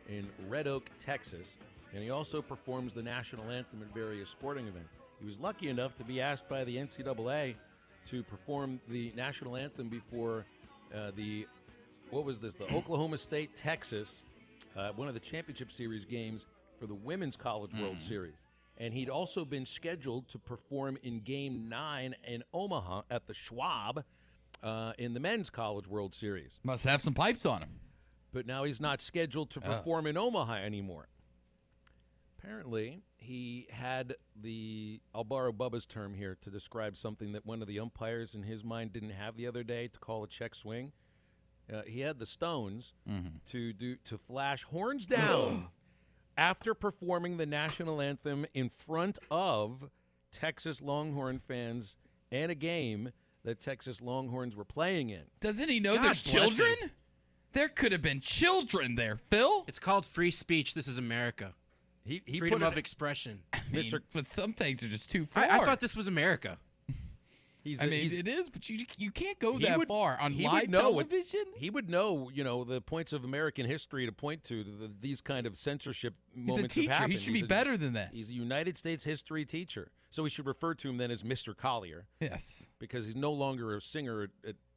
in Red Oak, Texas, and he also performs the national anthem at various sporting events. He was lucky enough to be asked by the NCAA to perform the national anthem before the Oklahoma State, Texas, one of the championship series games for the Women's College World Series. And he'd also been scheduled to perform in Game 9 in Omaha at the Schwab in the Men's College World Series. Must have some pipes on him. But now he's not scheduled to perform in Omaha anymore. Apparently, he had I'll borrow Bubba's term here to describe something that one of the umpires in his mind didn't have the other day to call a check swing. He had the stones to flash horns down after performing the national anthem in front of Texas Longhorn fans and a game that Texas Longhorns were playing in. Doesn't he know there's children? There could have been children there, Phil. It's called free speech. This is America. He Freedom of expression. But some things are just too far. I thought this was America. It is, but you can't go that far on live television. He would know, the points of American history to point to these kind of censorship moments He's a teacher. have happened. He should be better than this. He's a United States history teacher. So we should refer to him then as Mr. Collier. Yes. Because he's no longer a singer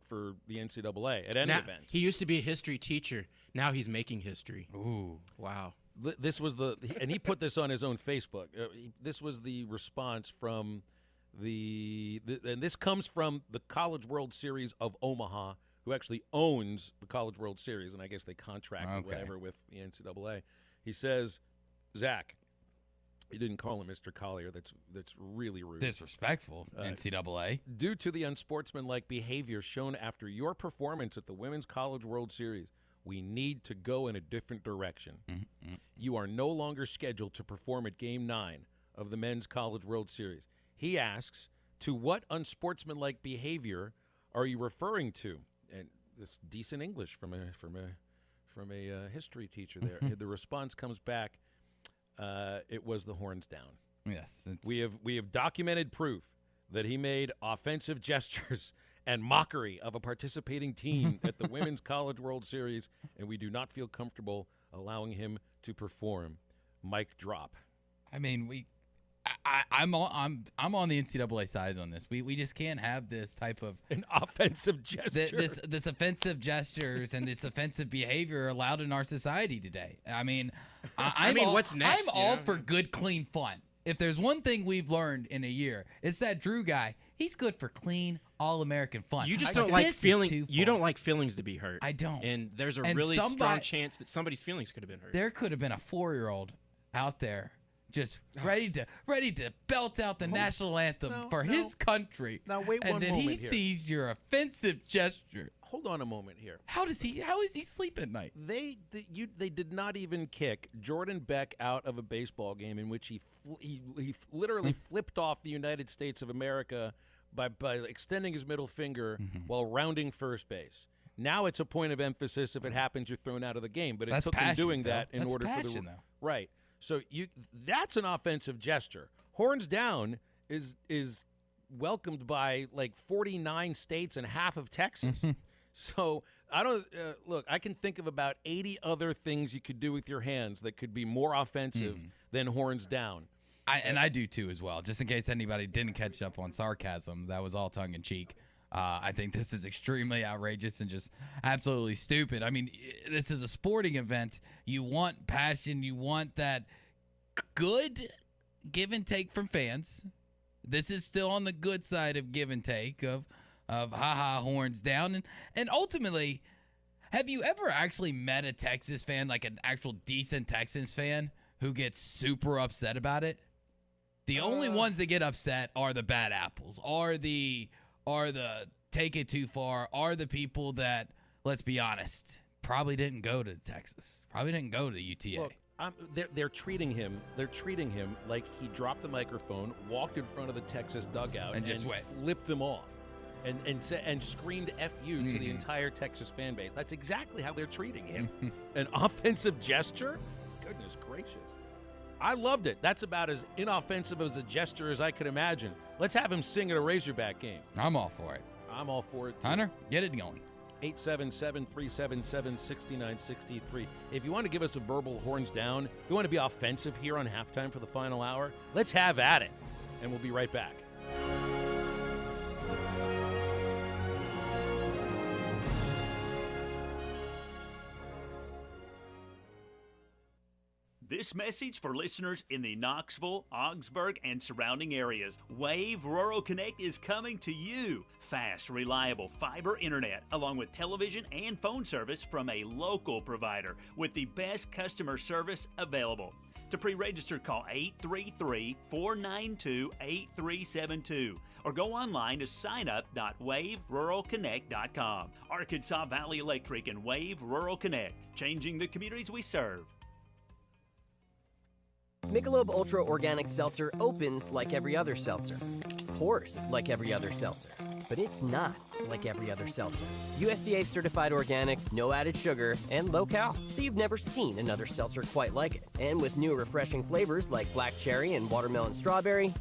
for the NCAA at any event. He used to be a history teacher. Now he's making history. Ooh. Wow. This was and he put this on his own Facebook. This was the response from and this comes from the College World Series of Omaha, who actually owns the College World Series, and I guess they contract or whatever with the NCAA. He says, Zach, he didn't call him Mr. Collier. That's really rude. Disrespectful, NCAA. Due to the unsportsmanlike behavior shown after your performance at the Women's College World Series, we need to go in a different direction. You are no longer scheduled to perform at Game 9 of the Men's College World Series. He asks, to what unsportsmanlike behavior are you referring to? And this decent English from a history teacher there. The response comes back, it was the horns down. Yes. We have documented proof that he made offensive gestures and mockery of a participating team at the Women's College World Series, and we do not feel comfortable allowing him to perform. Mic drop. I mean, I'm on the NCAA side on this. We just can't have this type of an offensive gesture. This offensive gestures and this offensive behavior allowed in our society today. I mean, what's next? I'm all for good, clean fun. If there's one thing we've learned in a year, it's that Drew guy. He's good for clean, all-American fun. You just don't like feeling. You don't like feelings to be hurt. I don't. And there's a really strong chance that somebody's feelings could have been hurt. There could have been a 4-year-old out there just ready to belt out the national anthem for his country. Now wait one moment here. And then he sees your offensive gesture. Hold on a moment here. How is he sleep at night? They did not even kick Jordan Beck out of a baseball game in which he literally flipped off the United States of America by extending his middle finger while rounding first base. Now it's a point of emphasis. If it happens, you're thrown out of the game. But it took him doing that in order for the right. So that's an offensive gesture. Horns down is welcomed by like 49 states and half of Texas. So I don't look. I can think of about 80 other things you could do with your hands that could be more offensive than horns down. I do too as well. Just in case anybody didn't catch up on sarcasm, that was all tongue in cheek. I think this is extremely outrageous and just absolutely stupid. I mean, this is a sporting event. You want passion. You want that good give and take from fans. This is still on the good side of give and take of horns down. And ultimately, have you ever actually met a Texas fan, like an actual decent Texans fan, who gets super upset about it? The only ones that get upset are the bad apples, are the take it too far, are the people that, let's be honest, probably didn't go to Texas, probably didn't go to UTA. Look, they're treating him. They're treating him like he dropped the microphone, walked in front of the Texas dugout, and just flipped them off, and screamed "FU" to the entire Texas fan base. That's exactly how they're treating him. An offensive gesture? Goodness gracious! I loved it. That's about as inoffensive as a gesture as I could imagine. Let's have him sing at a Razorback game. I'm all for it. I'm all for it, too. Hunter, get it going. 877-377-6963. If you want to give us a verbal horns down, if you want to be offensive here on halftime for the final hour, let's have at it. And we'll be right back. This message for listeners in the Knoxville, Augsburg, and surrounding areas. Wave Rural Connect is coming to you. Fast, reliable fiber internet, along with television and phone service from a local provider with the best customer service available. To pre-register, call 833-492-8372 or go online to signup.waveruralconnect.com. Arkansas Valley Electric and Wave Rural Connect, changing the communities we serve. Michelob Ultra Organic Seltzer opens like every other seltzer, pours like every other seltzer, but it's not like every other seltzer. USDA certified organic, no added sugar, and low cal, so you've never seen another seltzer quite like it. And with new refreshing flavors like black cherry and watermelon strawberry,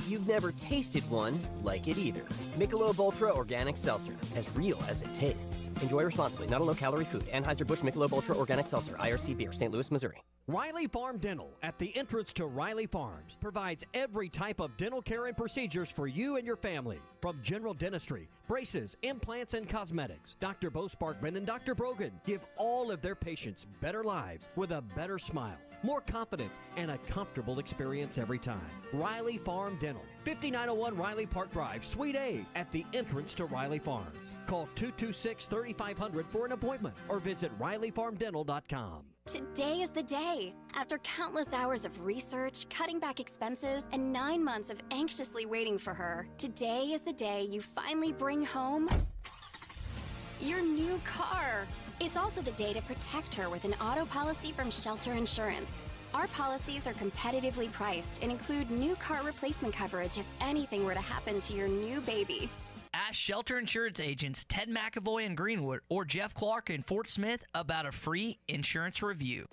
you've never tasted one like it either. Michelob Ultra Organic Seltzer, as real as it tastes. Enjoy responsibly, not a low-calorie food. Anheuser-Busch Michelob Ultra Organic Seltzer, IRC Beer, St. Louis, Missouri. Riley Farm Dental, at the entrance to Riley Farms, provides every type of dental care and procedures for you and your family. From general dentistry, braces, implants, and cosmetics, Dr. Bo Sparkman and Dr. Brogan give all of their patients better lives with a better smile, more confidence, and a comfortable experience every time. Riley Farm Dental, 5901 Riley Park Drive, Suite A, at the entrance to Riley Farms. Call 226-3500 for an appointment or visit RileyFarmDental.com. Today is the day. After countless hours of research, cutting back expenses, and 9 months of anxiously waiting for her, today is the day you finally bring home your new car. It's also the day to protect her with an auto policy from Shelter Insurance. Our policies are competitively priced and include new car replacement coverage if anything were to happen to your new baby. Ask Shelter Insurance agents Ted McAvoy in Greenwood or Jeff Clark in Fort Smith about a free insurance review.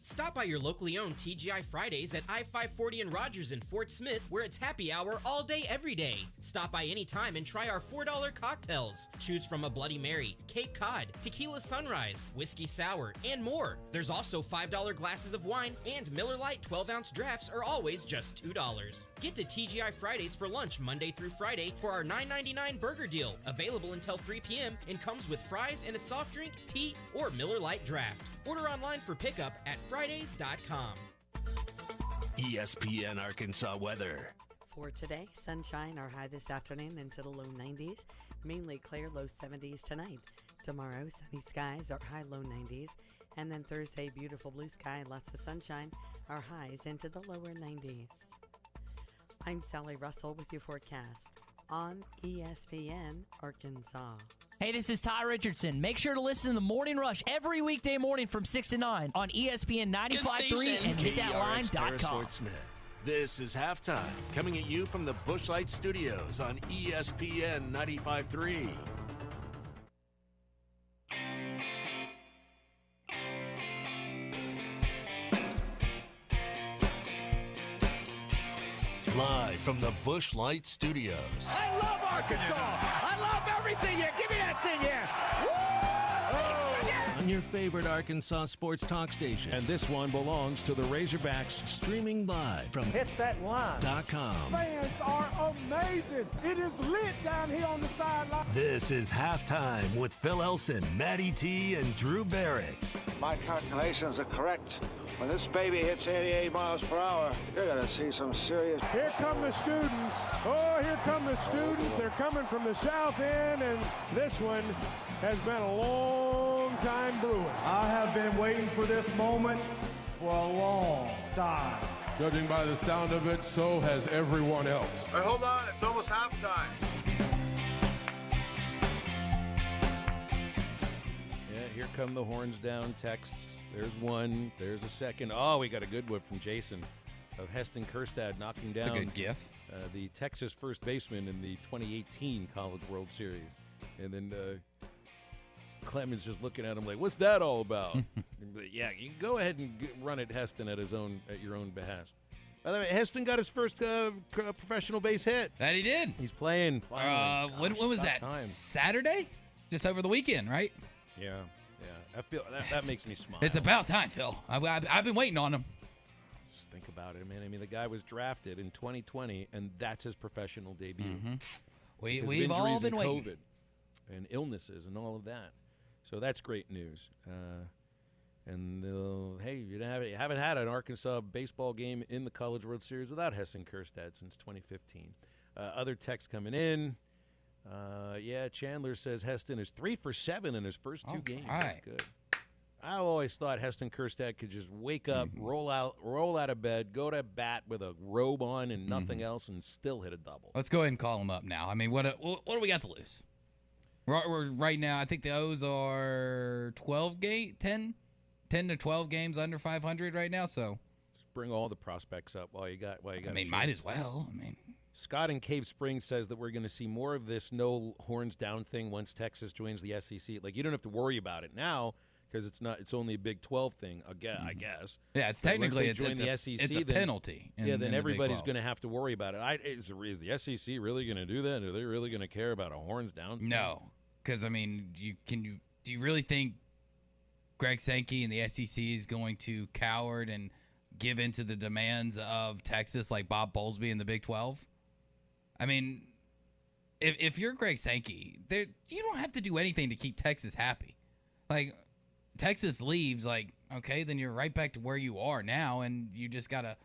Stop by your locally owned TGI Fridays at I-540 and Rogers in Fort Smith, where it's happy hour all day, every day. Stop by anytime and try our $4 cocktails. Choose from a Bloody Mary, Cape Cod, Tequila Sunrise, Whiskey Sour, and more. There's also $5 glasses of wine, and Miller Lite 12-ounce drafts are always just $2. Get to TGI Fridays for lunch Monday through Friday for our $9.99 burger deal, available until 3 p.m. and comes with fries and a soft drink, tea, or Miller Lite draft. Order online for pickup at Fridays.com. ESPN Arkansas weather. For today, sunshine, our high this afternoon into the low 90s. Mainly clear, low 70s tonight. Tomorrow, sunny skies, our high low 90s. And then Thursday, beautiful blue sky, lots of sunshine, our highs into the lower 90s. I'm Sally Russell with your forecast on ESPN Arkansas. Hey, this is Ty Richardson. Make sure to listen to The Morning Rush every weekday morning from 6 to 9 on ESPN 95.3 and hitthatline.com. This is Halftime, coming at you from the Bushlight Studios on ESPN 95.3. Live from the Bushlight Studios. I love Arkansas. I love everything here. Give me that thing here. On your favorite Arkansas sports talk station. And this one belongs to the Razorbacks. Streaming live from hitthatline.com. Fans are amazing. It is lit down here on the sideline. This is Halftime with Phil Elson, Matty T, and Drew Barrett. My calculations are correct. When this baby hits 88 miles per hour, you're going to see some serious... Here come the students. Oh, here come the students. They're coming from the south end, and this one has been a long time brewing. I have been waiting for this moment for a long time. Judging by the sound of it, so has everyone else. Hey, hold on. It's almost halftime. Here come the horns down texts. There's one. There's a second. Oh, we got a good one from Jason of Heston Kjerstad knocking down. That's a good gif. The Texas first baseman in the 2018 College World Series. And then Clemens just looking at him like, what's that all about? Yeah, you can go ahead and run at Heston at your own behest. By the way, Heston got his first professional base hit. That he did. He's playing finally. When was that? Time. Saturday? Just over the weekend, right? Yeah. I feel that makes me smile. It's about time, Phil. I've been waiting on him. Just think about it, man. I mean, the guy was drafted in 2020, and that's his professional debut. Mm-hmm. We've all been waiting. COVID and illnesses and all of that. So that's great news. Hey, you haven't had an Arkansas baseball game in the College World Series without Heston Kjerstad since 2015. Other texts coming in. Chandler says Heston is 3 for 7 in his first two games. That's good. I always thought Heston Kjerstad could just wake up, roll out of bed, go to bat with a robe on and nothing else, and still hit a double. Let's go ahead and call him up now. I mean, what do we got to lose? We're right now, I think the O's are 10 to 12 games under 500 right now. So just bring all the prospects up while you got. I mean, might as well. I mean. Scott in Cave Springs says that we're going to see more of this no horns down thing once Texas joins the SEC. Like, you don't have to worry about it now because it's only a Big 12 thing, I guess. Yeah, it's technically it's a penalty. Then everybody's going to have to worry about it. Is the SEC really going to do that? Are they really going to care about a horns down thing? No, because I mean, do you really think Greg Sankey and the SEC is going to coward and give in to the demands of Texas like Bob Bowlesby in the Big 12? I mean, if you're Greg Sankey, you don't have to do anything to keep Texas happy. Like, Texas leaves, like, okay, then you're right back to where you are now, and you just got a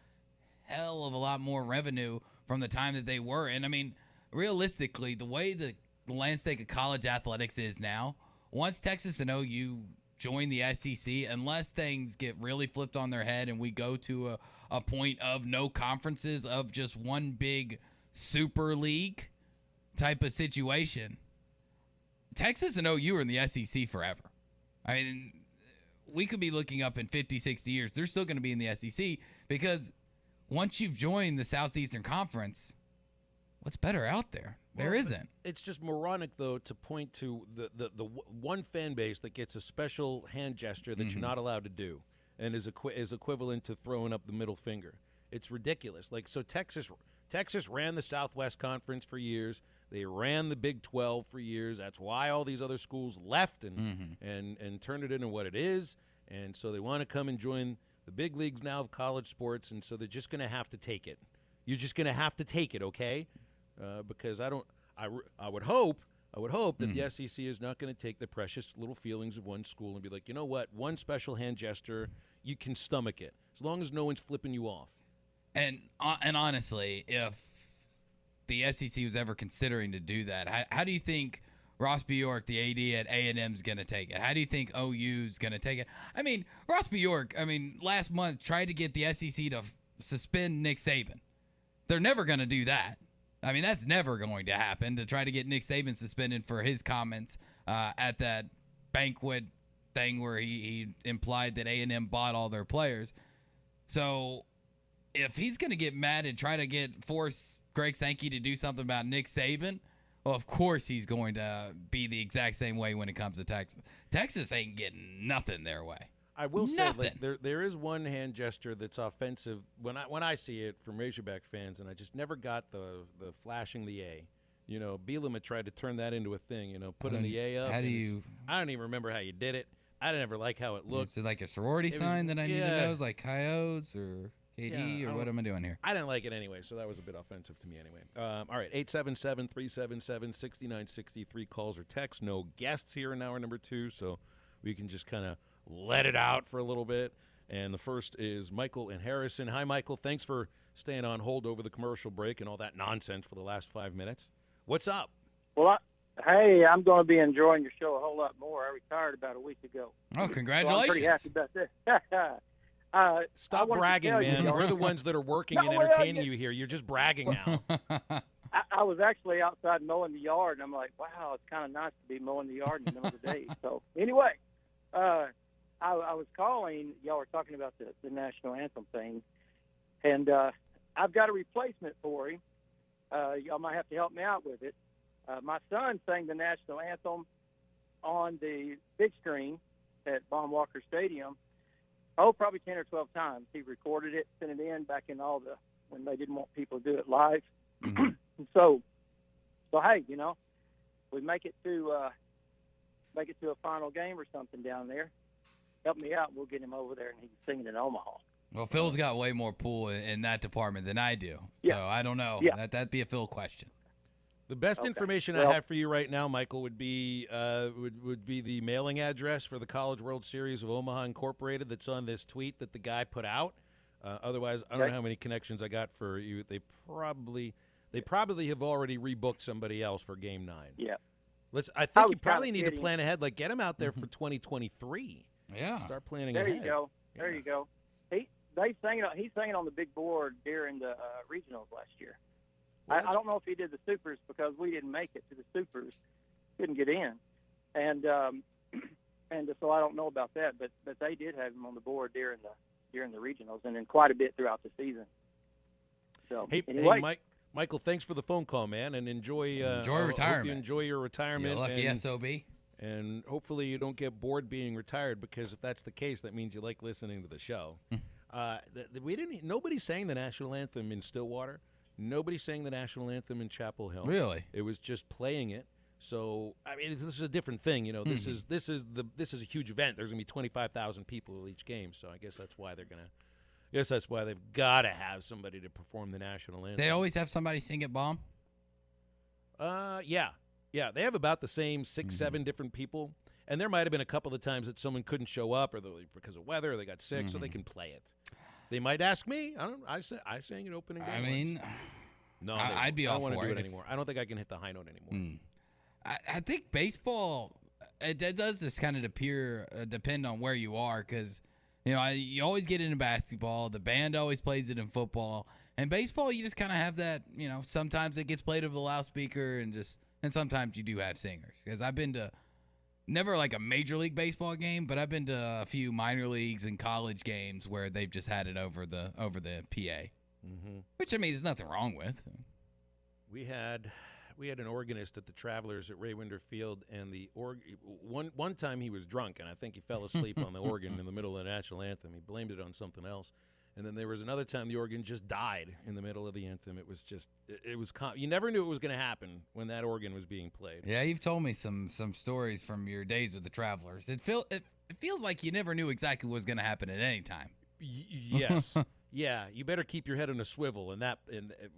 hell of a lot more revenue from the time that they were. And, I mean, realistically, the way the landscape of college athletics is now, once Texas and OU join the SEC, unless things get really flipped on their head and we go to a point of no conferences, of just one big Super League type of situation, Texas and OU are in the SEC forever. I mean, we could be looking up in 50, 60 years. They're still going to be in the SEC because once you've joined the Southeastern Conference, what's better out there? There isn't. It's just moronic, though, to point to the one fan base that gets a special hand gesture that you're not allowed to do. and is equivalent to throwing up the middle finger. It's ridiculous. Like, so Texas ran the Southwest Conference for years. They ran the Big 12 for years. That's why all these other schools left and turned it into what it is. And so they want to come and join the big leagues now of college sports, and so they're just going to have to take it. You're just going to have to take it, okay? Because I would hope that the SEC is not going to take the precious little feelings of one school and be like, you know what, one special hand gesture, you can stomach it, as long as no one's flipping you off. And honestly, if the SEC was ever considering to do that, how do you think Ross Bjork, the AD at A&M, is going to take it? How do you think OU is going to take it? I mean, Ross Bjork, last month tried to get the SEC to suspend Nick Saban. They're never going to do that. That's never going to happen, to try to get Nick Saban suspended for his comments at that banquet thing where he implied that A&M bought all their players. So if he's going to get mad and try to force Greg Sankey to do something about Nick Saban, well, of course he's going to be the exact same way when it comes to Texas. Texas ain't getting nothing their way. I will say, like, there is one hand gesture that's offensive when I see it from Razorback fans, and I just never got the flashing the A. Bielema had tried to turn that into a thing. Putting the A up. How do you? I don't even remember how you did it. I didn't ever like how it looked. Is it like a sorority sign that I need to know? Is like Coyotes or KD or what am I doing here? I didn't like it anyway, so that was a bit offensive to me anyway. All right, 877-377-6963 calls or texts. No guests here in hour number 2, so we can just kind of let it out for a little bit. And the first is Michael in Harrison. Hi, Michael. Thanks for staying on hold over the commercial break and all that nonsense for the last 5 minutes. What's up? Well, hey, I'm going to be enjoying your show a whole lot more. I retired about a week ago. Oh, congratulations. So I'm pretty happy about this. Stop bragging, man. We're the ones that are working and entertaining you here. You're just bragging now. I was actually outside mowing the yard, and I'm like, wow, it's kind of nice to be mowing the yard in the middle of the day. So anyway, I was calling. Y'all were talking about the national anthem thing, and I've got a replacement for him. Y'all might have to help me out with it. My son sang the national anthem on the big screen at Von Walker Stadium, probably 10 or 12 times. He recorded it, sent it in back in when they didn't want people to do it live. And so hey, we make it to a final game or something down there. Help me out, and we'll get him over there, and he can sing it in Omaha. Well, Phil's got way more pull in that department than I do, so I don't know. Yeah. That'd be a Phil question. The best information I have for you right now, Michael, would be the mailing address for the College World Series of Omaha Incorporated that's on this tweet that the guy put out. Otherwise, I don't know how many connections I got for you. They probably have already rebooked somebody else for Game 9. Yeah. I think you probably need to plan ahead. Like, get him out there for 2023. Yeah. Start planning there ahead. You go. There you go. He sang it on the big board during the regionals last year. I don't know if he did the supers because we didn't make it to the supers, couldn't get in, and so I don't know about that. But they did have him on the board during the regionals and then quite a bit throughout the season. So anyway. Hey, Michael, thanks for the phone call, man, and enjoy retirement. Hope you enjoy your retirement. You lucky SOB. And hopefully you don't get bored being retired, because if that's the case, that means you like listening to the show. Nobody sang the national anthem in Stillwater. Nobody sang the national anthem in Chapel Hill. Really? It was just playing it. So this is a different thing. This is a huge event. There's gonna be 25,000 people at each game. So I guess that's why they've got to have somebody to perform the national anthem. They always have somebody sing at Bomb? Yeah, they have about the same 6-7 different people, and there might have been a couple of times that someone couldn't show up, or because of weather, or they got sick, so they can play it. They might ask me. I sang it opening day. No, I'd be all for it. I don't want to do it anymore. I don't think I can hit the high note anymore. I think baseball, it does just kind of depend on where you are, because you always get into basketball. The band always plays it in football, and baseball, you just kind of have that. Sometimes it gets played over the loudspeaker, and sometimes you do have singers. Because I've been to never like a Major League Baseball game, but I've been to a few minor leagues and college games where they've just had it over the PA, which there's nothing wrong with. We had we had an organist at the Travelers at Ray Winder Field, and one time he was drunk, and I think he fell asleep on the organ in the middle of the national anthem. He blamed it on something else. And then there was another time the organ just died in the middle of the anthem. It was just, you never knew it was going to happen when that organ was being played. Yeah, you've told me some stories from your days with the Travelers. It feels like you never knew exactly what was going to happen at any time. Yes. Yeah, you better keep your head on a swivel and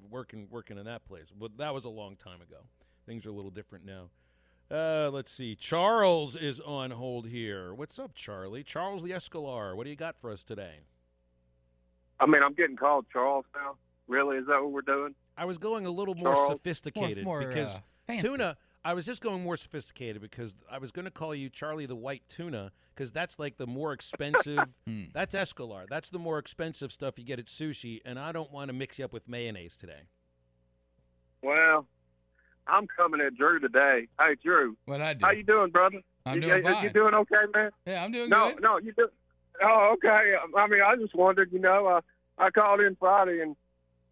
working in that place. But that was a long time ago. Things are a little different now. Let's see. Charles is on hold here. What's up, Charlie? Charles the Escalar. What do you got for us today? I mean, I'm getting called Charles now. Really? Is that what we're doing? I was going a little more sophisticated because tuna. I was just going more sophisticated because I was going to call you Charlie the White Tuna because that's like the more expensive. That's Escalar. That's the more expensive stuff you get at sushi, and I don't want to mix you up with mayonnaise today. Well, I'm coming at Drew today. Hey, Drew. What I do? How you doing, brother? I'm doing fine. You doing okay, man? Yeah, I'm doing good. No, you do. Oh, okay. I mean, I just wondered, I called in Friday and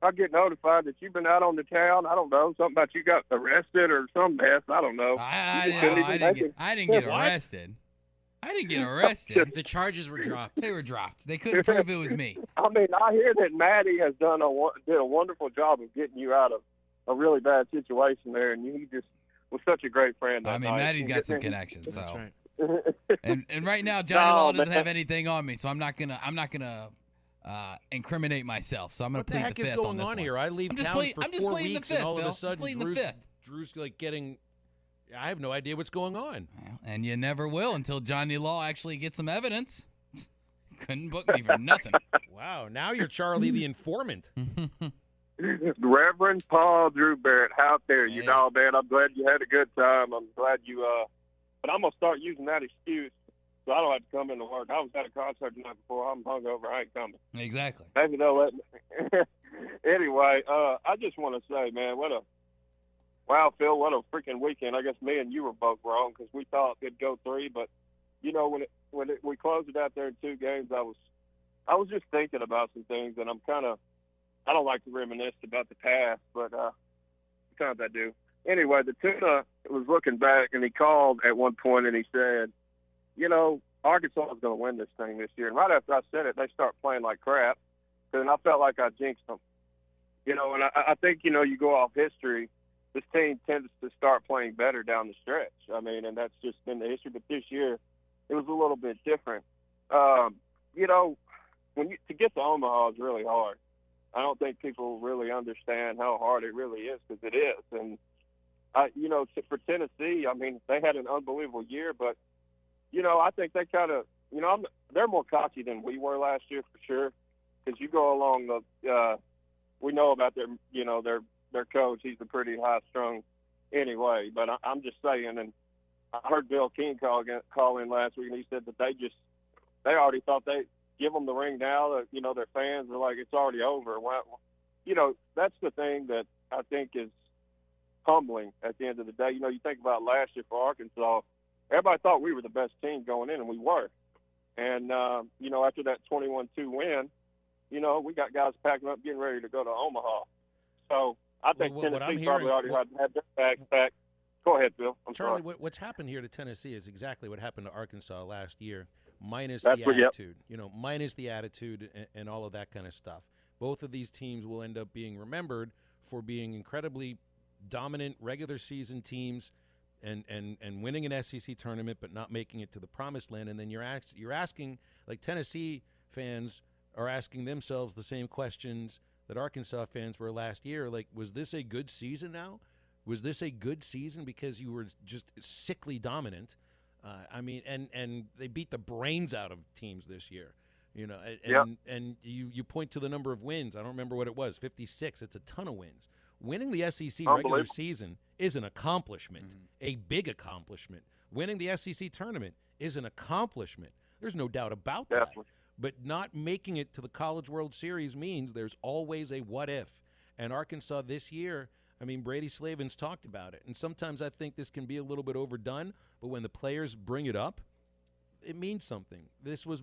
I get notified that you've been out on the town. I don't know, something about you got arrested or some mess. I don't know. I didn't get arrested. I didn't get arrested. The charges were dropped. They were dropped. They couldn't prove it was me. I mean, I hear that Maddie has did a wonderful job of getting you out of a really bad situation there, and he just was such a great friend. I mean, night. Maddie's got some connections, so. That's right. and right now Johnny Law doesn't have anything on me, so I'm not gonna incriminate myself. So I'm gonna plead the fifth on this one. What the heck is going on here? I leave town for 4 weeks, and all of a sudden Drew's like getting. I have no idea what's going on. Well, and you never will until Johnny Law actually gets some evidence. Couldn't book me for nothing. Wow, now you're Charlie the informant. Reverend Paul Drew Barrett, how dare you? No, man, I'm glad you had a good time. I'm glad you but I'm going to start using that excuse so I don't have to come into work. I was at a concert the night before. I'm hungover. I ain't coming. Exactly. Maybe they'll let me. Anyway, I just want to say, man, wow, Phil, what a freaking weekend. I guess me and you were both wrong because we thought it'd go 3. But, when we closed it out there in 2 games, I was just thinking about some things, and I don't like to reminisce about the past, but sometimes I do. Anyway, the Tuna was looking back, and he called at one point, and he said, Arkansas is going to win this thing this year. And right after I said it, they start playing like crap, and I felt like I jinxed them. And I think, you go off history, this team tends to start playing better down the stretch. I mean, and that's just been the history. But this year, it was a little bit different. To get to Omaha is really hard. I don't think people really understand how hard it really is because it is. And, for Tennessee, I mean, they had an unbelievable year, but, I think they kind of, they're more cocky than we were last year for sure because you go along we know about their coach. He's a pretty high-strung anyway, but I'm just saying, and I heard Bill King call in last week, and he said that they already thought they give them the ring now. That, their fans are like, it's already over. Well, that's the thing that I think is humbling at the end of the day. You think about last year for Arkansas, everybody thought we were the best team going in, and we were. And, after that 21-2 win, we got guys packing up, getting ready to go to Omaha. So I think Tennessee probably already had their bags packed. Go ahead, Bill. Charlie, what's happened here to Tennessee is exactly what happened to Arkansas last year, minus the attitude. Minus the attitude and all of that kind of stuff. Both of these teams will end up being remembered for being incredibly dominant regular season teams and winning an SEC tournament but not making it to the promised land. And then you're asking, like Tennessee fans are asking themselves the same questions that Arkansas fans were last year. Like, was this a good season now? Was this a good season because you were just sickly dominant? And they beat the brains out of teams this year. And you point to the number of wins. I don't remember what it was, 56. It's a ton of wins. Winning the SEC regular season is an accomplishment, a big accomplishment. Winning the SEC tournament is an accomplishment. There's no doubt about that. But not making it to the College World Series means there's always a what if. And Arkansas this year, I mean, Brady Slavin's talked about it. And sometimes I think this can be a little bit overdone, but when the players bring it up, it means something. This was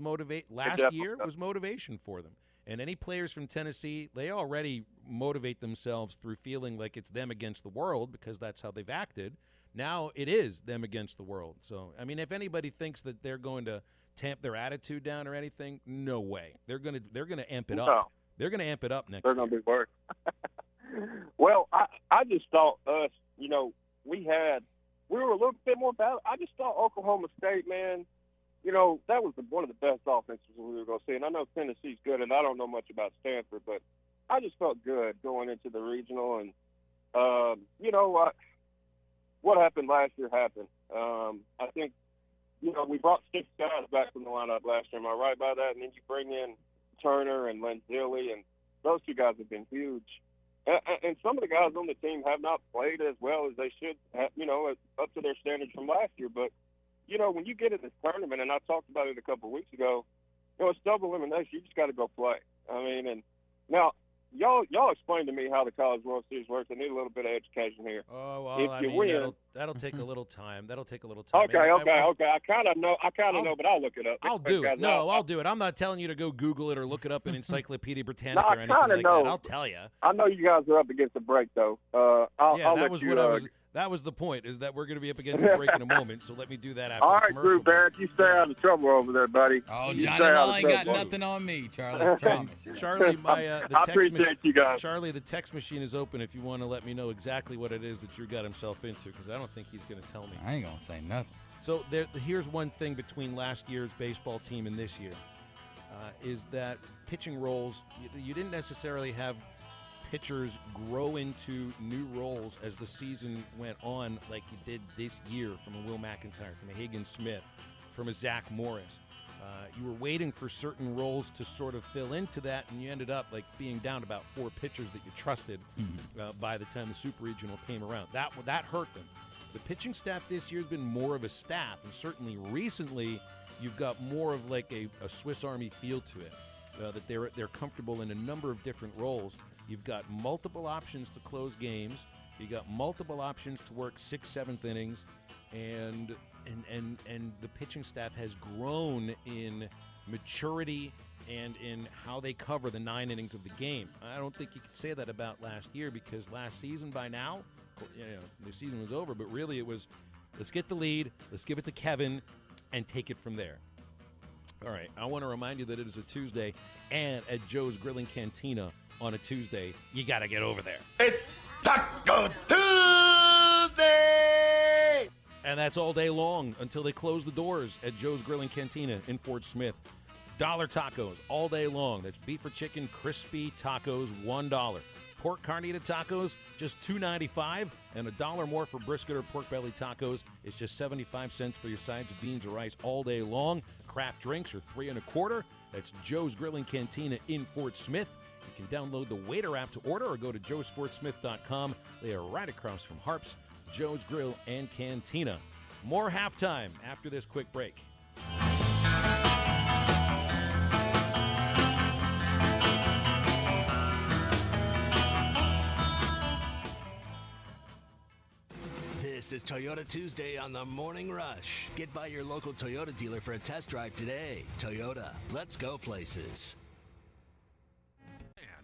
last year was motivation for them. And any players from Tennessee, they already motivate themselves through feeling like it's them against the world because that's how they've acted. Now it is them against the world. So, I mean, if anybody thinks that they're going to tamp their attitude down or anything, no way. They're gonna amp it up. No. They're going to amp it up next They're year. going to be worse. Well, I just thought us, we were a little bit more balanced. I just thought Oklahoma State, man, that was one of the best offenses we were going to see. And I know Tennessee's good, and I don't know much about Stanford, but I just felt good going into the regional. And, what happened last year happened. I think, we brought 6 guys back from the lineup last year. Am I right about that? And then you bring in Turner and Lenzilli, and those 2 guys have been huge. And some of the guys on the team have not played as well as they should have, up to their standards from last year. But, when you get in this tournament, and I talked about it a couple of weeks ago, it's double elimination. You just got to go play. I mean, and now y'all explain to me how the College World Series works. I need a little bit of education here. Oh, well, if you win, that'll take a little time. Okay. I kind of know, but I'll look it up. I'll do it. No, I'll do it. I'm not telling you to go Google it or look it up in Encyclopedia Britannica No, or anything like that. I'll tell you. I know you guys are up against the break, though. That was the point, is that we're going to be up against the break in a moment, so let me do that after All the right, commercial Drew Barrett, you stay out of trouble over there, buddy. Oh, You Johnny stay out Law of ain't got trouble. nothing on me, Charlie. Promise. Charlie, I appreciate you guys. Charlie, the text machine is open if you want to let me know exactly what it is that Drew got himself into, because I don't think he's going to tell me. I ain't going to say nothing. So here's one thing between last year's baseball team and this year, is that pitching roles, you didn't necessarily have pitchers grow into new roles as the season went on like you did this year from a Will McIntyre, from a Higgins Smith, from a Zach Morris. You were waiting for certain roles to sort of fill into that, and you ended up like being down about 4 pitchers that you trusted by the time the Super Regional came around. That hurt them. The pitching staff this year has been more of a staff, and certainly recently you've got more of like a Swiss Army feel to it, that they're comfortable in a number of different roles. You've got multiple options to close games. You've got multiple options to work 6th, 7th innings, and the pitching staff has grown in maturity and in how they cover the 9 innings of the game. I don't think you could say that about last year, because last season by now, the season was over, but really it was, let's get the lead, let's give it to Kevin, and take it from there. All right, I want to remind you that it is a Tuesday, and at Joe's Grilling Cantina on a Tuesday, you got to get over there. It's Taco Tuesday! And that's all day long until they close the doors at Joe's Grilling Cantina in Fort Smith. $1 tacos all day long. That's beef or chicken crispy tacos, $1. Pork carnita tacos, just $2.95, and $1 more for brisket or pork belly tacos. It's just 75 cents for your sides of beans or rice all day long. Craft drinks are $3 1/4. That's Joe's Grilling Cantina in Fort Smith. You can download the Waiter app to order or go to joesportsmith.com. They are right across from Harps, Joe's Grill and Cantina. More halftime after this quick break. This is Toyota Tuesday on the Morning Rush. Get by your local Toyota dealer for a test drive today. Toyota, let's go places.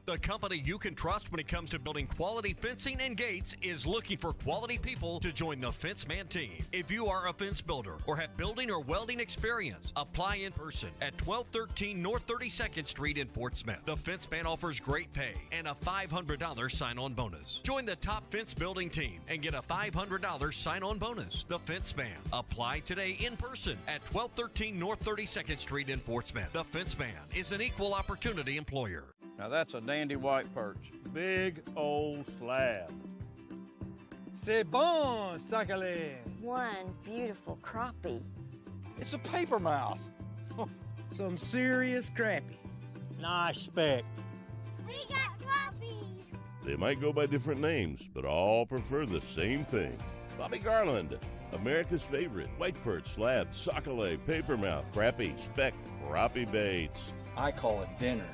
The company you can trust when it comes to building quality fencing and gates is looking for quality people to join the Fenceman team. If you are a fence builder or have building or welding experience, apply in person at 1213 North 32nd Street in Fort Smith. The Fenceman offers great pay and a $500 sign-on bonus. Join the top fence building team and get a $500 sign-on bonus. The Fenceman. Apply today in person at 1213 North 32nd Street in Fort Smith. The Fenceman is an equal opportunity employer. Now that's a dandy white perch. Big old slab. C'est bon, sacalé. One beautiful crappie. It's a paper mouth. Some serious crappie. Nice speck. We got crappies. They might go by different names, but all prefer the same thing. Bobby Garland, America's favorite. White perch, slab, sacalé, paper mouth, crappie, speck, crappie baits. I call it dinner.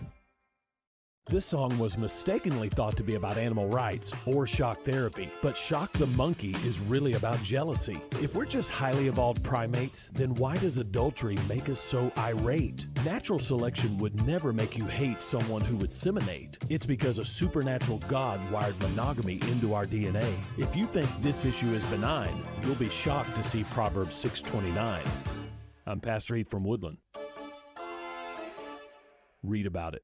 This song was mistakenly thought to be about animal rights or shock therapy, but Shock the Monkey is really about jealousy. If we're just highly evolved primates, then why does adultery make us so irate? Natural selection would never make you hate someone who would seminate. It's because a supernatural God wired monogamy into our DNA. If you think this issue is benign, you'll be shocked to see Proverbs 6:29. I'm Pastor Heath from Woodland. Read about it.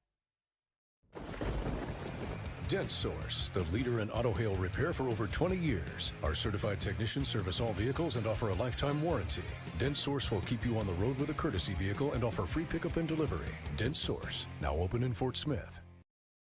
Dent Source, the leader in auto hail repair for over 20 years. Our certified technicians service all vehicles and offer a lifetime warranty. Dent Source will keep you on the road with a courtesy vehicle and offer free pickup and delivery. Dent Source, now open in Fort Smith.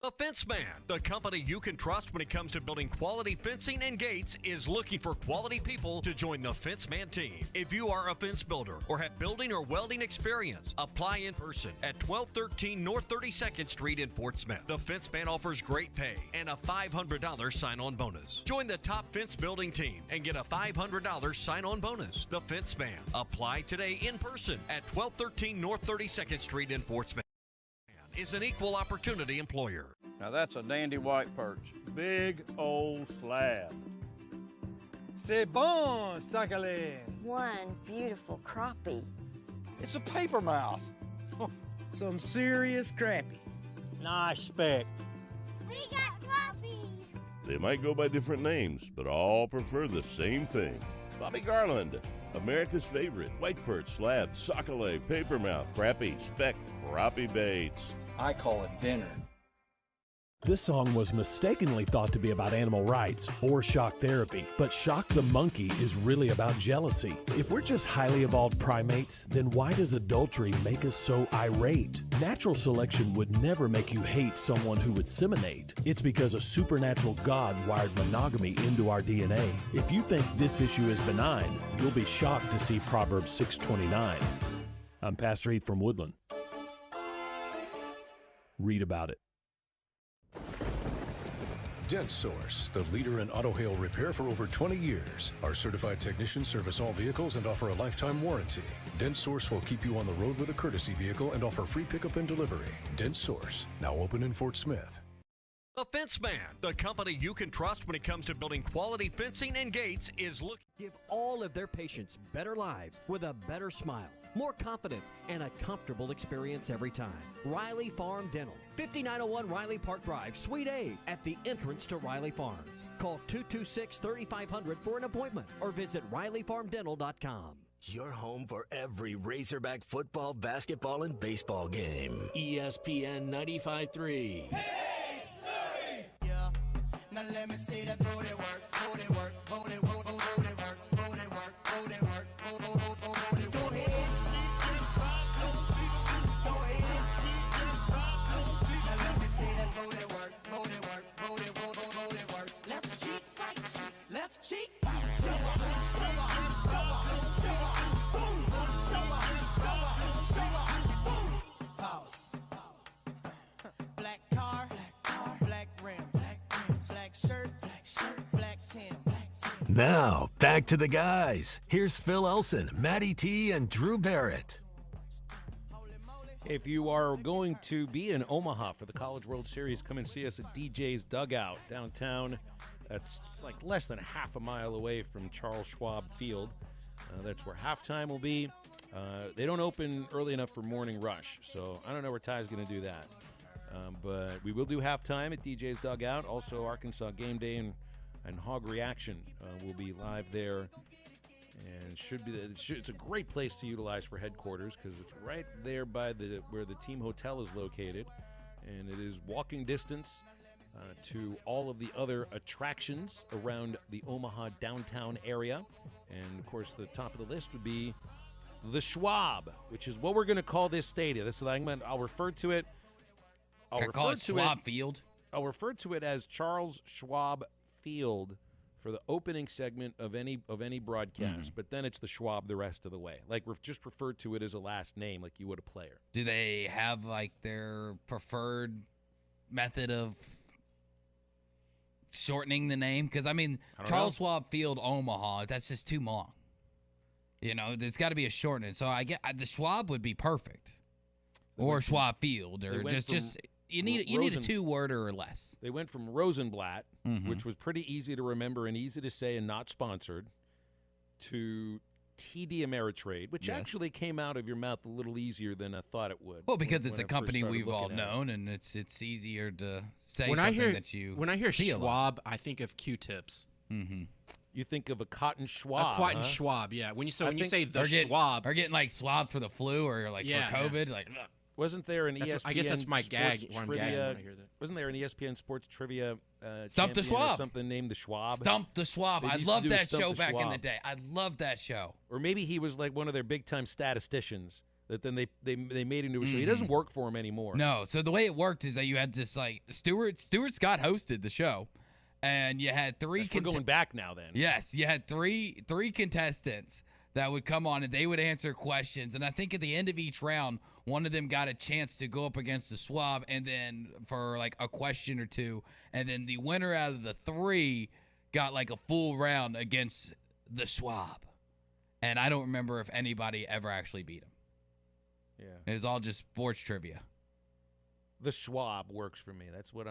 The Fence Man, the company you can trust when it comes to building quality fencing and gates, is looking for quality people to join the Fence Man team. If you are a fence builder or have building or welding experience, apply in person at 1213 North 32nd Street in Fort Smith. The Fence Man offers great pay and a $500 sign-on bonus. Join the top fence building team and get a $500 sign-on bonus. The Fence Man. Apply today in person at 1213 North 32nd Street in Fort Smith. Is an equal opportunity employer. Now that's a dandy white perch. Big old slab. C'est bon, sacalé. One beautiful crappie. It's a paper mouse. Some serious crappie. Nice speck. We got crappies. They might go by different names, but all prefer the same thing. Bobby Garland, America's favorite white perch, slab, sockeye, papermouth, crappie, speck, crappie baits. I call it dinner. This song was mistakenly thought to be about animal rights or shock therapy, but Shock the Monkey is really about jealousy. If we're just highly evolved primates, then why does adultery make us so irate? Natural selection would never make you hate someone who would seminate. It's because a supernatural God wired monogamy into our DNA. If you think this issue is benign, you'll be shocked to see Proverbs 6:29. I'm Pastor Heath from Woodland. Read about it. Dent Source, the leader in auto hail repair for over 20 years. Our certified technicians service all vehicles and offer a lifetime warranty. Dent Source will keep you on the road with a courtesy vehicle and offer free pickup and delivery. Dent Source, now open in Fort Smith. The Fence Man, the company you can trust when it comes to building quality fencing and gates, is looking to give all of their patients better lives with a better smile, more confidence, and a comfortable experience every time. Riley Farm Dental, 5901 Riley Park Drive, Suite A, at the entrance to Riley Farms. Call 226-3500 for an appointment or visit RileyFarmDental.com. Your home for every Razorback football, basketball, and baseball game. ESPN 95.3. Now let me see that booty work, booty work, booty work, booty work, booty work, booty work, booty. Go ahead. Go ahead. Now let me see that booty work, booty work, booty work, booty work. Left cheek, right cheek, left cheek. Show up, show up, show up, show up, boom. Show up, show up, show up, boom. False. Black car, black rim. Black Tim. Now, back to the guys. Here's Phil Elson, Matty T, and Drew Barrett. If you are going to be in Omaha for the College World Series, come and see us at DJ's Dugout downtown. That's like less than half a mile away from Charles Schwab Field. That's where halftime will be. They don't open early enough for morning rush, so I don't know where Ty's going to do that. But we will do halftime at DJ's Dugout. Also, Arkansas Game Day and Hog Reaction will be live there. And it's a great place to utilize for headquarters because it's right there by where the team hotel is located. And it is walking distance to all of the other attractions around the Omaha downtown area. And, of course, the top of the list would be the Schwab, which is what we're going to call this stadium. I'll refer to it. Can I call it Schwab Field? I'll refer to it as Charles Schwab Field for the opening segment of any broadcast, Mm-hmm. but then it's the Schwab the rest of the way. Like, we've just referred to it as a last name, like you would a player. Do they have, like, their preferred method of shortening the name? Because, I mean, Charles Schwab Field, Omaha, that's just too long. You know, it's got to be a shortening. So I get the Schwab would be perfect. Or Schwab Field, or just You need a 2-worder or less. They went from Rosenblatt, Mhm. which was pretty easy to remember and easy to say and not sponsored, to TD Ameritrade, which Yes. actually came out of your mouth a little easier than I thought it would. Well, because it's when a I first company started we've all looking at it. known, and it's easier to say When something I hear that you when I hear see a lot. Schwab, I think of Q-tips. Mm-hmm. You think of a cotton Schwab. A cotton huh? Schwab, yeah. When you I when you think- say the Schwab, Or getting like swabbed for the flu or like Yeah, for COVID, like ugh. Wasn't there an That's ESPN what- I guess that's my gag sports when I'm gagging trivia? when I hear that. Wasn't there an ESPN sports trivia Stump the champion or Schwab. something named the Schwab? Stump the Schwab. They I used to loved do that Stump show the back in the Schwab. day. I loved that show. Or maybe he was like one of their big-time statisticians that then they made into a show. He Mhm. doesn't work for him anymore. No, so the way it worked is that you had this like Stuart Scott hosted the show, and you had three. We're going back now then. Yes, you had three contestants that would come on and they would answer questions. And I think at the end of each round, one of them got a chance to go up against the Schwab and then for like a question or two. And then the winner out of the 3 got like a full round against the Schwab. And I don't remember if anybody ever actually beat him. Yeah. It was all just sports trivia. The Schwab works for me. That's what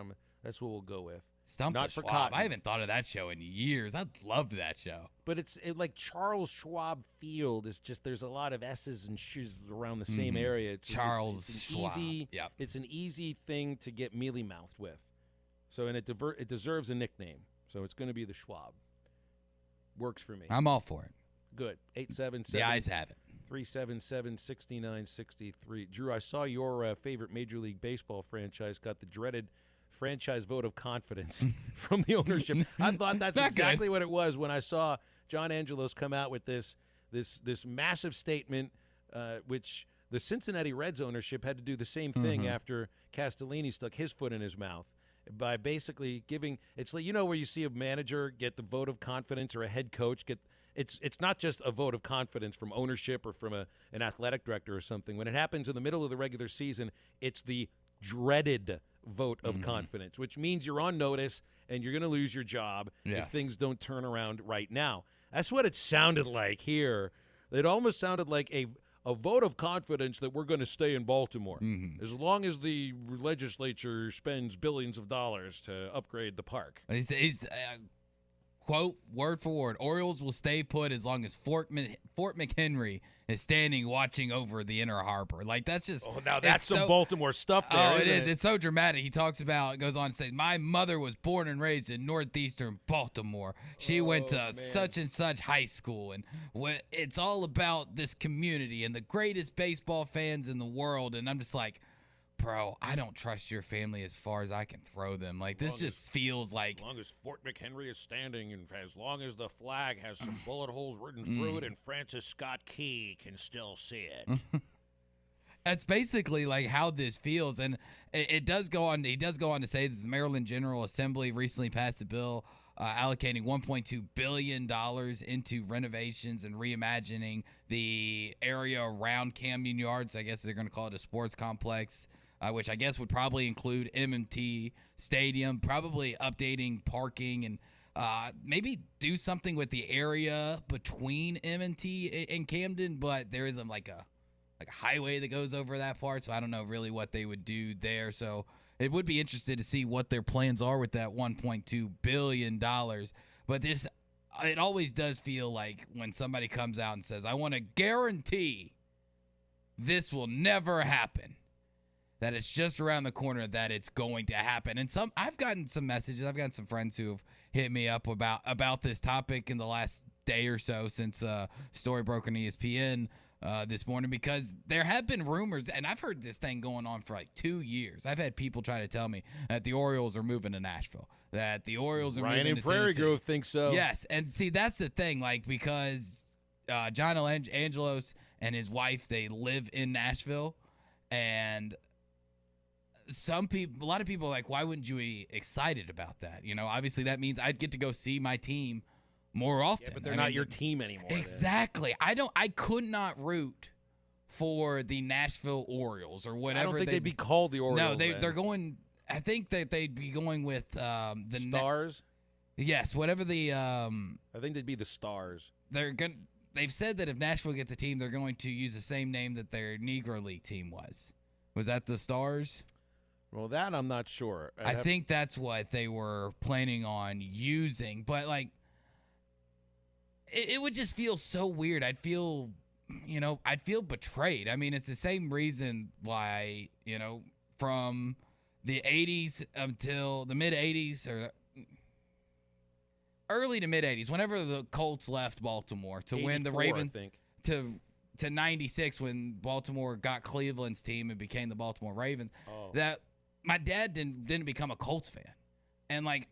we'll go with. Stump Not the for Schwab. cotton. I haven't thought of that show in years. I loved that show. But it's like Charles Schwab Field is just there's a lot of S's and Sh's around the same Mhm. area. Charles it's Schwab. Easy, Yep. It's an easy thing to get mealy mouthed with. So and it deserves a nickname. So it's going to be the Schwab. Works for me. I'm all for it. Good. 877. The eyes have it. 377-6963. Drew, I saw your favorite Major League Baseball franchise got the dreaded franchise vote of confidence from the ownership. I thought that's Not exactly what it was when I saw John Angelos come out with this massive statement, which the Cincinnati Reds ownership had to do the same thing Mhm. after Castellini stuck his foot in his mouth by basically giving – it's like, where you see a manager get the vote of confidence or a head coach get – It's not just a vote of confidence from ownership or from an athletic director or something. When it happens in the middle of the regular season, it's the dreaded vote of confidence, which means you're on notice and you're going to lose your job if Yes. things don't turn around right now. That's what it sounded like here. It almost sounded like a vote of confidence that we're going to stay in Baltimore as long as the legislature spends billions of dollars to upgrade the park. He's quote, word for word, Orioles will stay put as long as Fort McHenry is standing watching over the inner harbor. Like, that's just... Oh, now that's some Baltimore stuff there, Oh, it isn't is. It's so dramatic. He talks about, goes on to say, my mother was born and raised in northeastern Baltimore. She went to such and such high school. And it's all about this community and the greatest baseball fans in the world. And I'm just like... Bro, I don't trust your family as far as I can throw them. Like, this just feels like... As long as Fort McHenry is standing and as long as the flag has some bullet holes written through it and Francis Scott Key can still see it. That's basically like how this feels. And it does go on. He does go on to say that the Maryland General Assembly recently passed a bill allocating $1.2 billion into renovations and reimagining the area around Camden Yards. I guess they're going to call it a sports complex. Which I guess would probably include M&T Stadium, probably updating parking and maybe do something with the area between M&T and Camden, but there isn't like a highway that goes over that part, so I don't know really what they would do there. So it would be interesting to see what their plans are with that $1.2 billion. But it always does feel like when somebody comes out and says, I want to guarantee this will never happen, that it's just around the corner that it's going to happen. And I've gotten some messages. I've gotten some friends who have hit me up about this topic in the last day or so since story broke on ESPN this morning, because there have been rumors, and I've heard this thing going on for like 2 years. I've had people try to tell me that the Orioles are moving to Nashville, that the Orioles are Ryan moving and to Prairie Tennessee. Grove think so. Yes, and see, that's the thing, like, because John Angelos and his wife, they live in Nashville, and a lot of people are like, why wouldn't you be excited about that? Obviously that means I'd get to go see my team more often. Yeah, but they're not your team anymore. Exactly. I could not root for the Nashville Orioles or whatever. I don't think they'd be called the Orioles. No, they're going. I think that they'd be going with the Stars. Yes, whatever the. I think they'd be the Stars. They've said that if Nashville gets a team, they're going to use the same name that their Negro League team was. Was that the Stars? Well, that I'm not sure. I think that's what they were planning on using. But, like, it would just feel so weird. I'd feel betrayed. I mean, it's the same reason why, from the 80s until the mid-80s or early to mid-80s, whenever the Colts left Baltimore to win the Ravens to 96 when Baltimore got Cleveland's team and became the Baltimore Ravens, that my dad didn't become a Colts fan. And, like,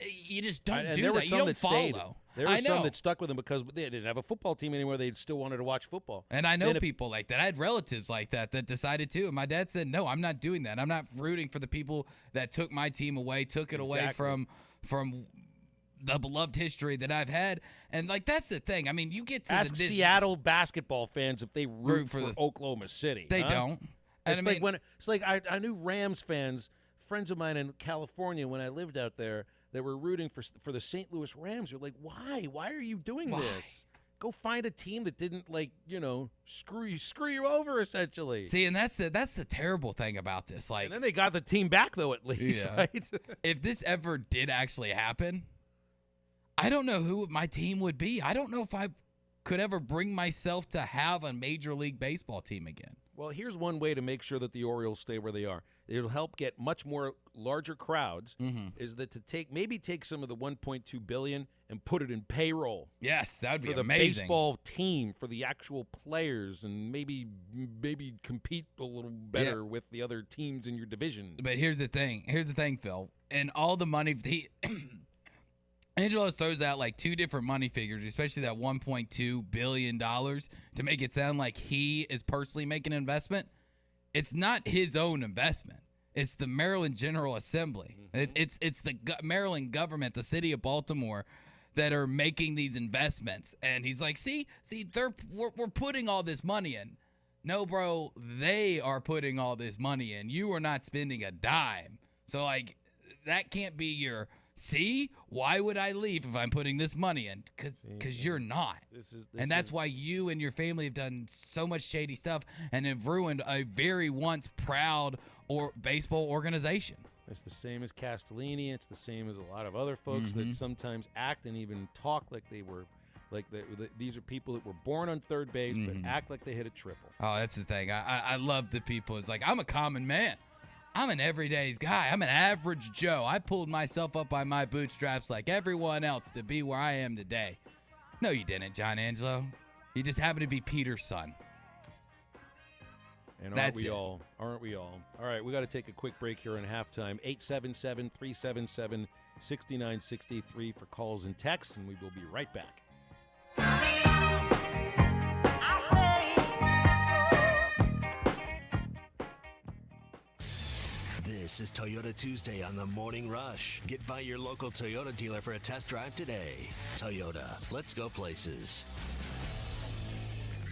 you just don't do that. You don't follow. There were some that stuck with them because they didn't have a football team anymore. They still wanted to watch football. And I know people like that. I had relatives like that decided to. And my dad said, no, I'm not doing that. I'm not rooting for the people that took my team away, took it away from the beloved history that I've had. And, like, that's the thing. I mean, you get to Ask Seattle basketball fans if they root for Oklahoma City. They don't. It's like I knew Rams fans, friends of mine in California when I lived out there, that were rooting for the St. Louis Rams. You're like, why? Why are you doing this? Go find a team that didn't, screw you over, essentially. See, and that's the terrible thing about this. Like, and then they got the team back, though, at least, right? If this ever did actually happen, I don't know who my team would be. I don't know if I could ever bring myself to have a Major League Baseball team again. Well, here's one way to make sure that the Orioles stay where they are. It'll help get much more larger crowds. Is that to take some of the $1.2 billion and put it in payroll? Yes, that would be for the amazing. Baseball team, for the actual players, and maybe compete a little better with the other teams in your division. But here's the thing, Phil, and all the money Angelo throws out like two different money figures, especially that $1.2 billion, to make it sound like he is personally making an investment. It's not his own investment. It's the Maryland General Assembly. It's the Maryland government, the city of Baltimore, that are making these investments. And he's like, see, we're putting all this money in. No, bro, they are putting all this money in. You are not spending a dime. So, like, that can't be your... See, why would I leave if I'm putting this money in? Because you're not. That's why you and your family have done so much shady stuff and have ruined a very once proud baseball organization. It's the same as Castellini. It's the same as a lot of other folks that sometimes act and even talk like they were. These are people that were born on third base but act like they hit a triple. Oh, that's the thing. I love the people. It's like, I'm a common man. I'm an everyday guy. I'm an average Joe. I pulled myself up by my bootstraps like everyone else to be where I am today. No, you didn't, John Angelo. You just happened to be Peter's son. And aren't we all? All right, we got to take a quick break here in halftime. 877-377-6963 for calls and texts, and we will be right back. This is Toyota Tuesday on the Morning Rush. Get by your local Toyota dealer for a test drive today. Toyota, let's go places.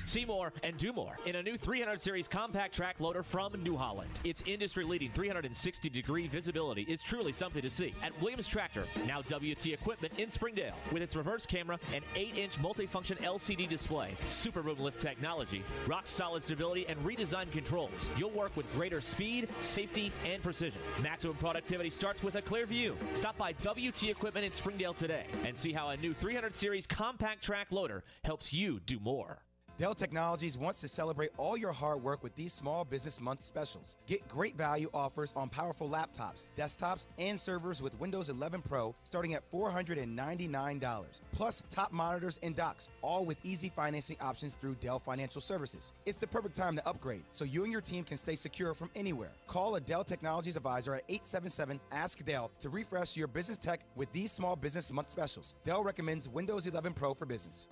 See more and do more in a new 300 Series compact track loader from New Holland. Its industry-leading 360-degree visibility is truly something to see. At Williams Tractor, now WT Equipment in Springdale, with its reverse camera and 8-inch multifunction LCD display, super room lift technology, rock-solid stability, and redesigned controls, you'll work with greater speed, safety, and precision. Maximum productivity starts with a clear view. Stop by WT Equipment in Springdale today and see how a new 300 Series compact track loader helps you do more. Dell Technologies wants to celebrate all your hard work with these Small Business Month specials. Get great value offers on powerful laptops, desktops, and servers with Windows 11 Pro starting at $499. Plus top monitors and docks, all with easy financing options through Dell Financial Services. It's the perfect time to upgrade so you and your team can stay secure from anywhere. Call a Dell Technologies advisor at 877-ASK-DELL to refresh your business tech with these Small Business Month specials. Dell recommends Windows 11 Pro for business.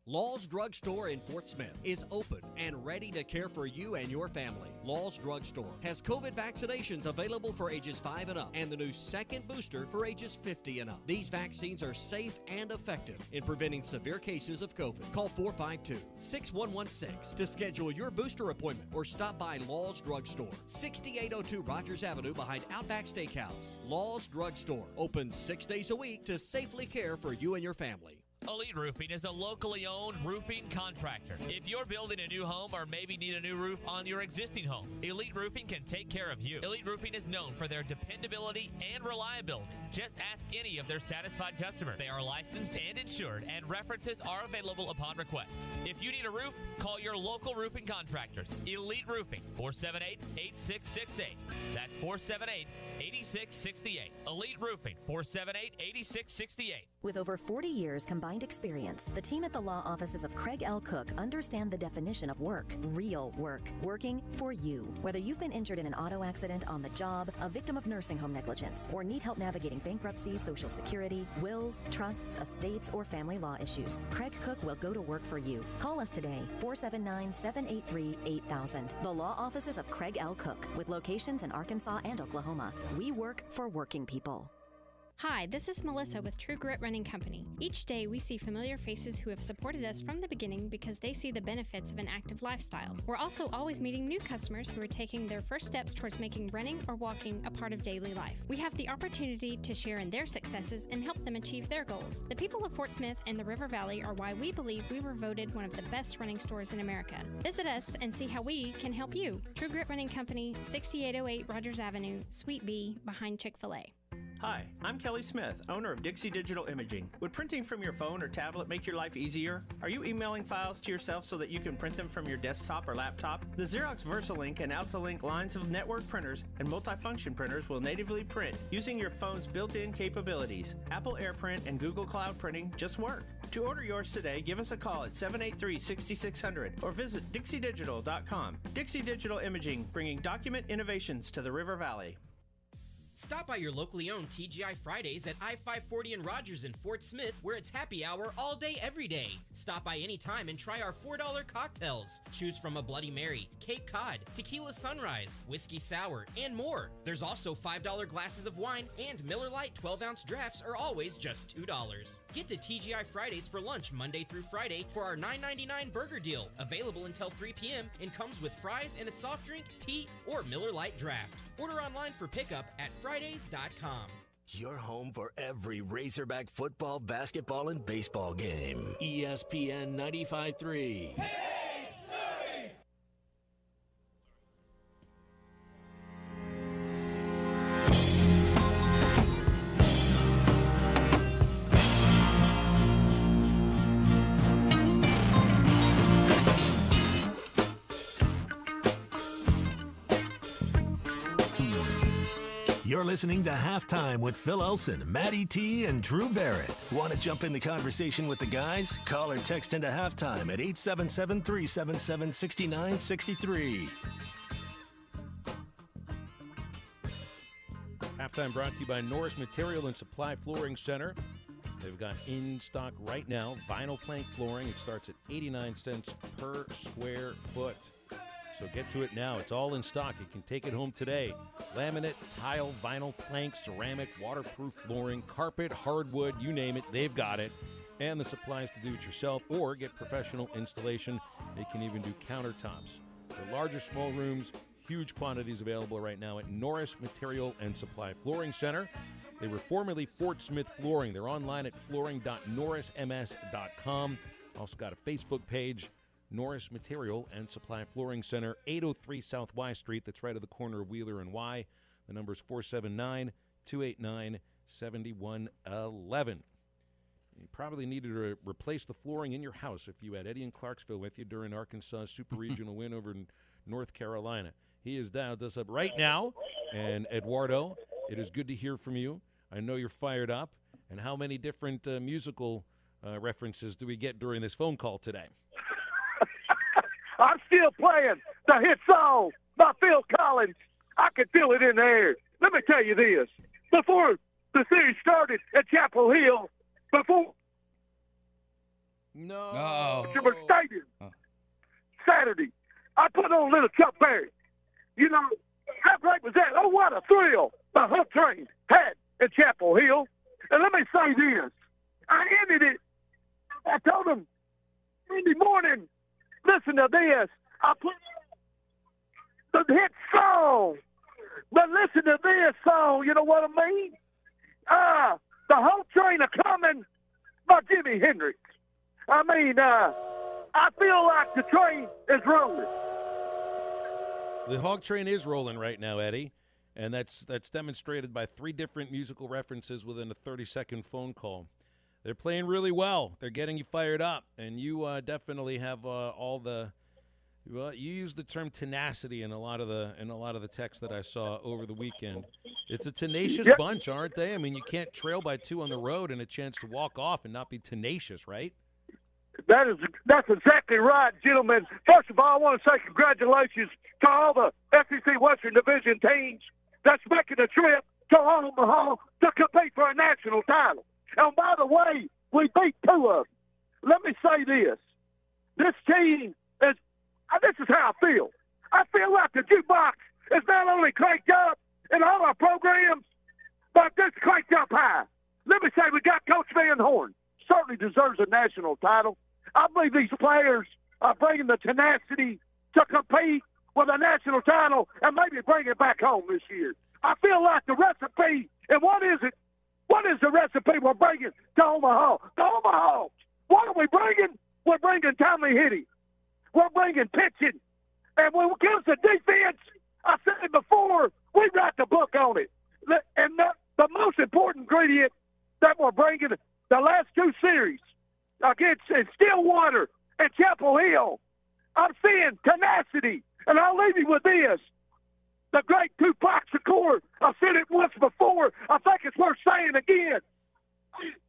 Law's Drug Store in Fort Smith is open and ready to care for you and your family. Law's Drug Store has COVID vaccinations available for ages 5 and up and the new second booster for ages 50 and up. These vaccines are safe and effective in preventing severe cases of COVID. Call 452-6116 to schedule your booster appointment or stop by Law's Drug Store, 6802 Rogers Avenue behind Outback Steakhouse. Law's Drug Store, open 6 days a week to safely care for you and your family. Elite Roofing is a locally owned roofing contractor. If you're building a new home or maybe need a new roof on your existing home, Elite Roofing can take care of you. Elite Roofing is known for their dependability and reliability. Just ask any of their satisfied customers. They are licensed and insured, and references are available upon request. If you need a roof, call your local roofing contractors. Elite Roofing, 478-8668. That's 478-8668. Elite Roofing, 478-8668. With over 40 years combined experience, the team at the law offices of Craig L. Cook understand the definition of work, real work, working for you. Whether you've been injured in an auto accident, on the job, a victim of nursing home negligence, or need help navigating bankruptcy, Social Security, wills, trusts, estates, or family law issues, Craig Cook will go to work for you. Call us today, 479-783-8000. The law offices of Craig L. Cook, with locations in Arkansas and Oklahoma. We work for working people. Hi, this is Melissa with True Grit Running Company. Each day we see familiar faces who have supported us from the beginning because they see the benefits of an active lifestyle. We're also always meeting new customers who are taking their first steps towards making running or walking a part of daily life. We have the opportunity to share in their successes and help them achieve their goals. The people of Fort Smith and the River Valley are why we believe we were voted one of the best running stores in America. Visit us and see how we can help you. True Grit Running Company, 6808 Rogers Avenue, Suite B, behind Chick-fil-A. Hi, I'm Kelly Smith, owner of Dixie Digital Imaging. Would printing from your phone or tablet make your life easier? Are you emailing files to yourself so that you can print them from your desktop or laptop? The Xerox VersaLink and AltaLink lines of network printers and multifunction printers will natively print using your phone's built-in capabilities. Apple AirPrint and Google Cloud Printing just work. To order yours today, give us a call at 783-6600 or visit dixiedigital.com. Dixie Digital Imaging, bringing document innovations to the River Valley. Stop by your locally owned TGI Fridays at I-540 in Rogers in Fort Smith, where it's happy hour all day, every day. Stop by anytime and try our $4 cocktails. Choose from a Bloody Mary, Cape Cod, Tequila Sunrise, Whiskey Sour, and more. There's also $5 glasses of wine, and Miller Lite 12-ounce drafts are always just $2. Get to TGI Fridays for lunch Monday through Friday for our $9.99 burger deal, available until 3 p.m. and comes with fries and a soft drink, tea, or Miller Lite draft. Order online for pickup at Fridays.com. Your home for every Razorback football, basketball, and baseball game. ESPN 95.3. You're listening to Halftime with Phil Elson, Matty T, and Drew Barrett. Want to jump in the conversation with the guys? Call or text into Halftime at 877-377-6963. Halftime brought to you by Norris Material and Supply Flooring Center. They've got in stock right now vinyl plank flooring. It starts at 89 cents per square foot. So get to it now. It's all in stock. You can take it home today. Laminate, tile, vinyl, plank, ceramic, waterproof flooring, carpet, hardwood, you name it, they've got it. And the supplies to do it yourself or get professional installation. They can even do countertops. For large or small rooms, huge quantities available right now at Norris Material and Supply Flooring Center. They were formerly Fort Smith Flooring. They're online at flooring.norrisms.com. Also got a Facebook page. Norris Material and Supply Flooring Center, 803 South Y Street. That's right at the corner of Wheeler and Y. The number is 479-289-7111. You probably needed to replace the flooring in your house if you had Eddie in Clarksville with you during Arkansas' super regional win over in North Carolina. He has dialed us up right now. And Eduardo, it is good to hear from you. I know you're fired up. And how many different musical references do we get during this phone call today? I'm still playing the hit song by Phil Collins. I can feel it in the air. Let me tell you this. Before the series started at Chapel Hill, before Stadium, Saturday, I put on Little Chuck Berry. You know, how great was that? Oh, what a thrill the Hunt Train had at Chapel Hill. And let me say this. I ended it. I told them Monday morning, listen to this. I put the hit song. But listen to this song. You know what I mean? The whole train are coming. The or Jimi Hendrix. I mean, I feel like the train is rolling. The hog train is rolling right now, Eddie, and that's demonstrated by 3 different musical references within a 30-second phone call. They're playing really well. They're getting you fired up, and you definitely have all the. Well, you used the term tenacity in a lot of the texts that I saw over the weekend. It's a tenacious bunch, aren't they? I mean, you can't trail by 2 on the road and a chance to walk off and not be tenacious, right? That's exactly right, gentlemen. First of all, I want to say congratulations to all the SEC Western Division teams that's making a trip to Omaha to compete for a national title. And by the way, we beat 2 of them. Let me say this. This team is, this is how I feel. I feel like the jukebox is not only cranked up in all our programs, but it's cranked up high. Let me say we got Coach Van Horn. Certainly deserves a national title. I believe these players are bringing the tenacity to compete with a national title and maybe bring it back home this year. I feel like the recipe, and what is it? What is the recipe we're bringing to Omaha? To Omaha. What are we bringing? We're bringing timely hitting. We're bringing pitching. And when it comes to defense, I said it before, we write the book on it. And the most important ingredient that we're bringing the last 2 series against Stillwater and Chapel Hill, I'm seeing tenacity. And I'll leave you with this. The great Tupac Shakur, I've said it once before. I think it's worth saying again.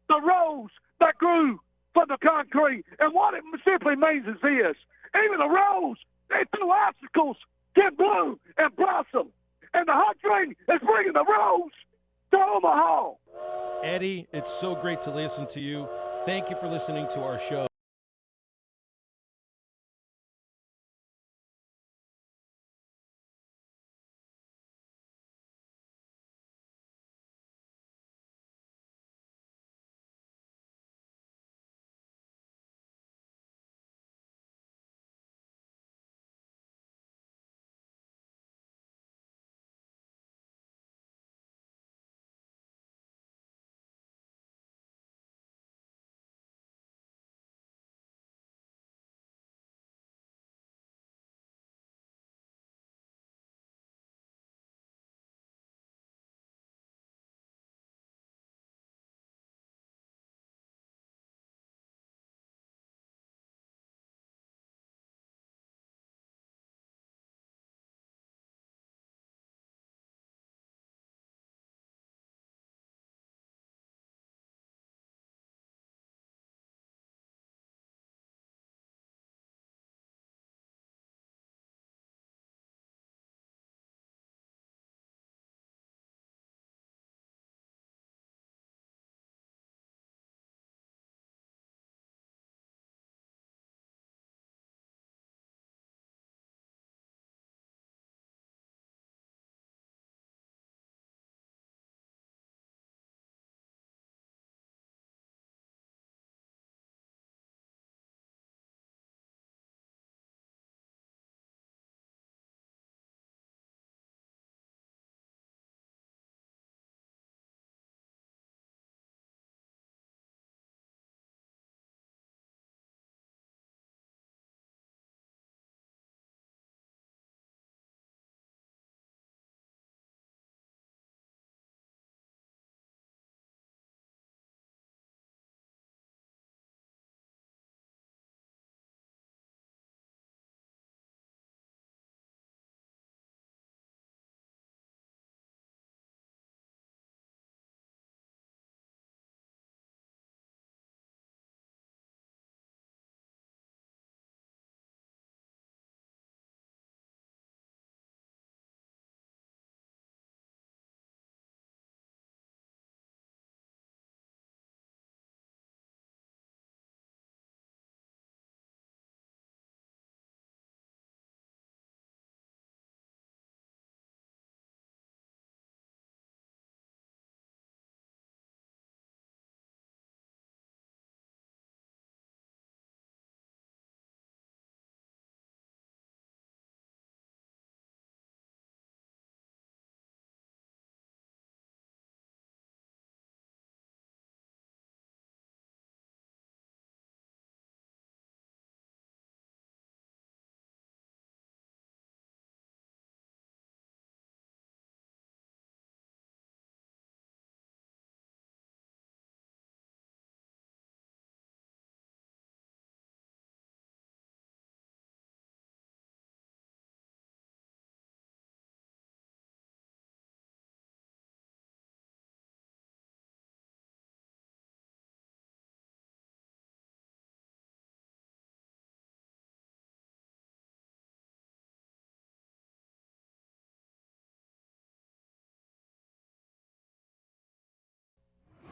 The rose that grew from the concrete. And what it simply means is this. Even the rose, through obstacles, can bloom and blossom. And the hot train is bringing the rose to Omaha. Eddie, it's so great to listen to you. Thank you for listening to our show.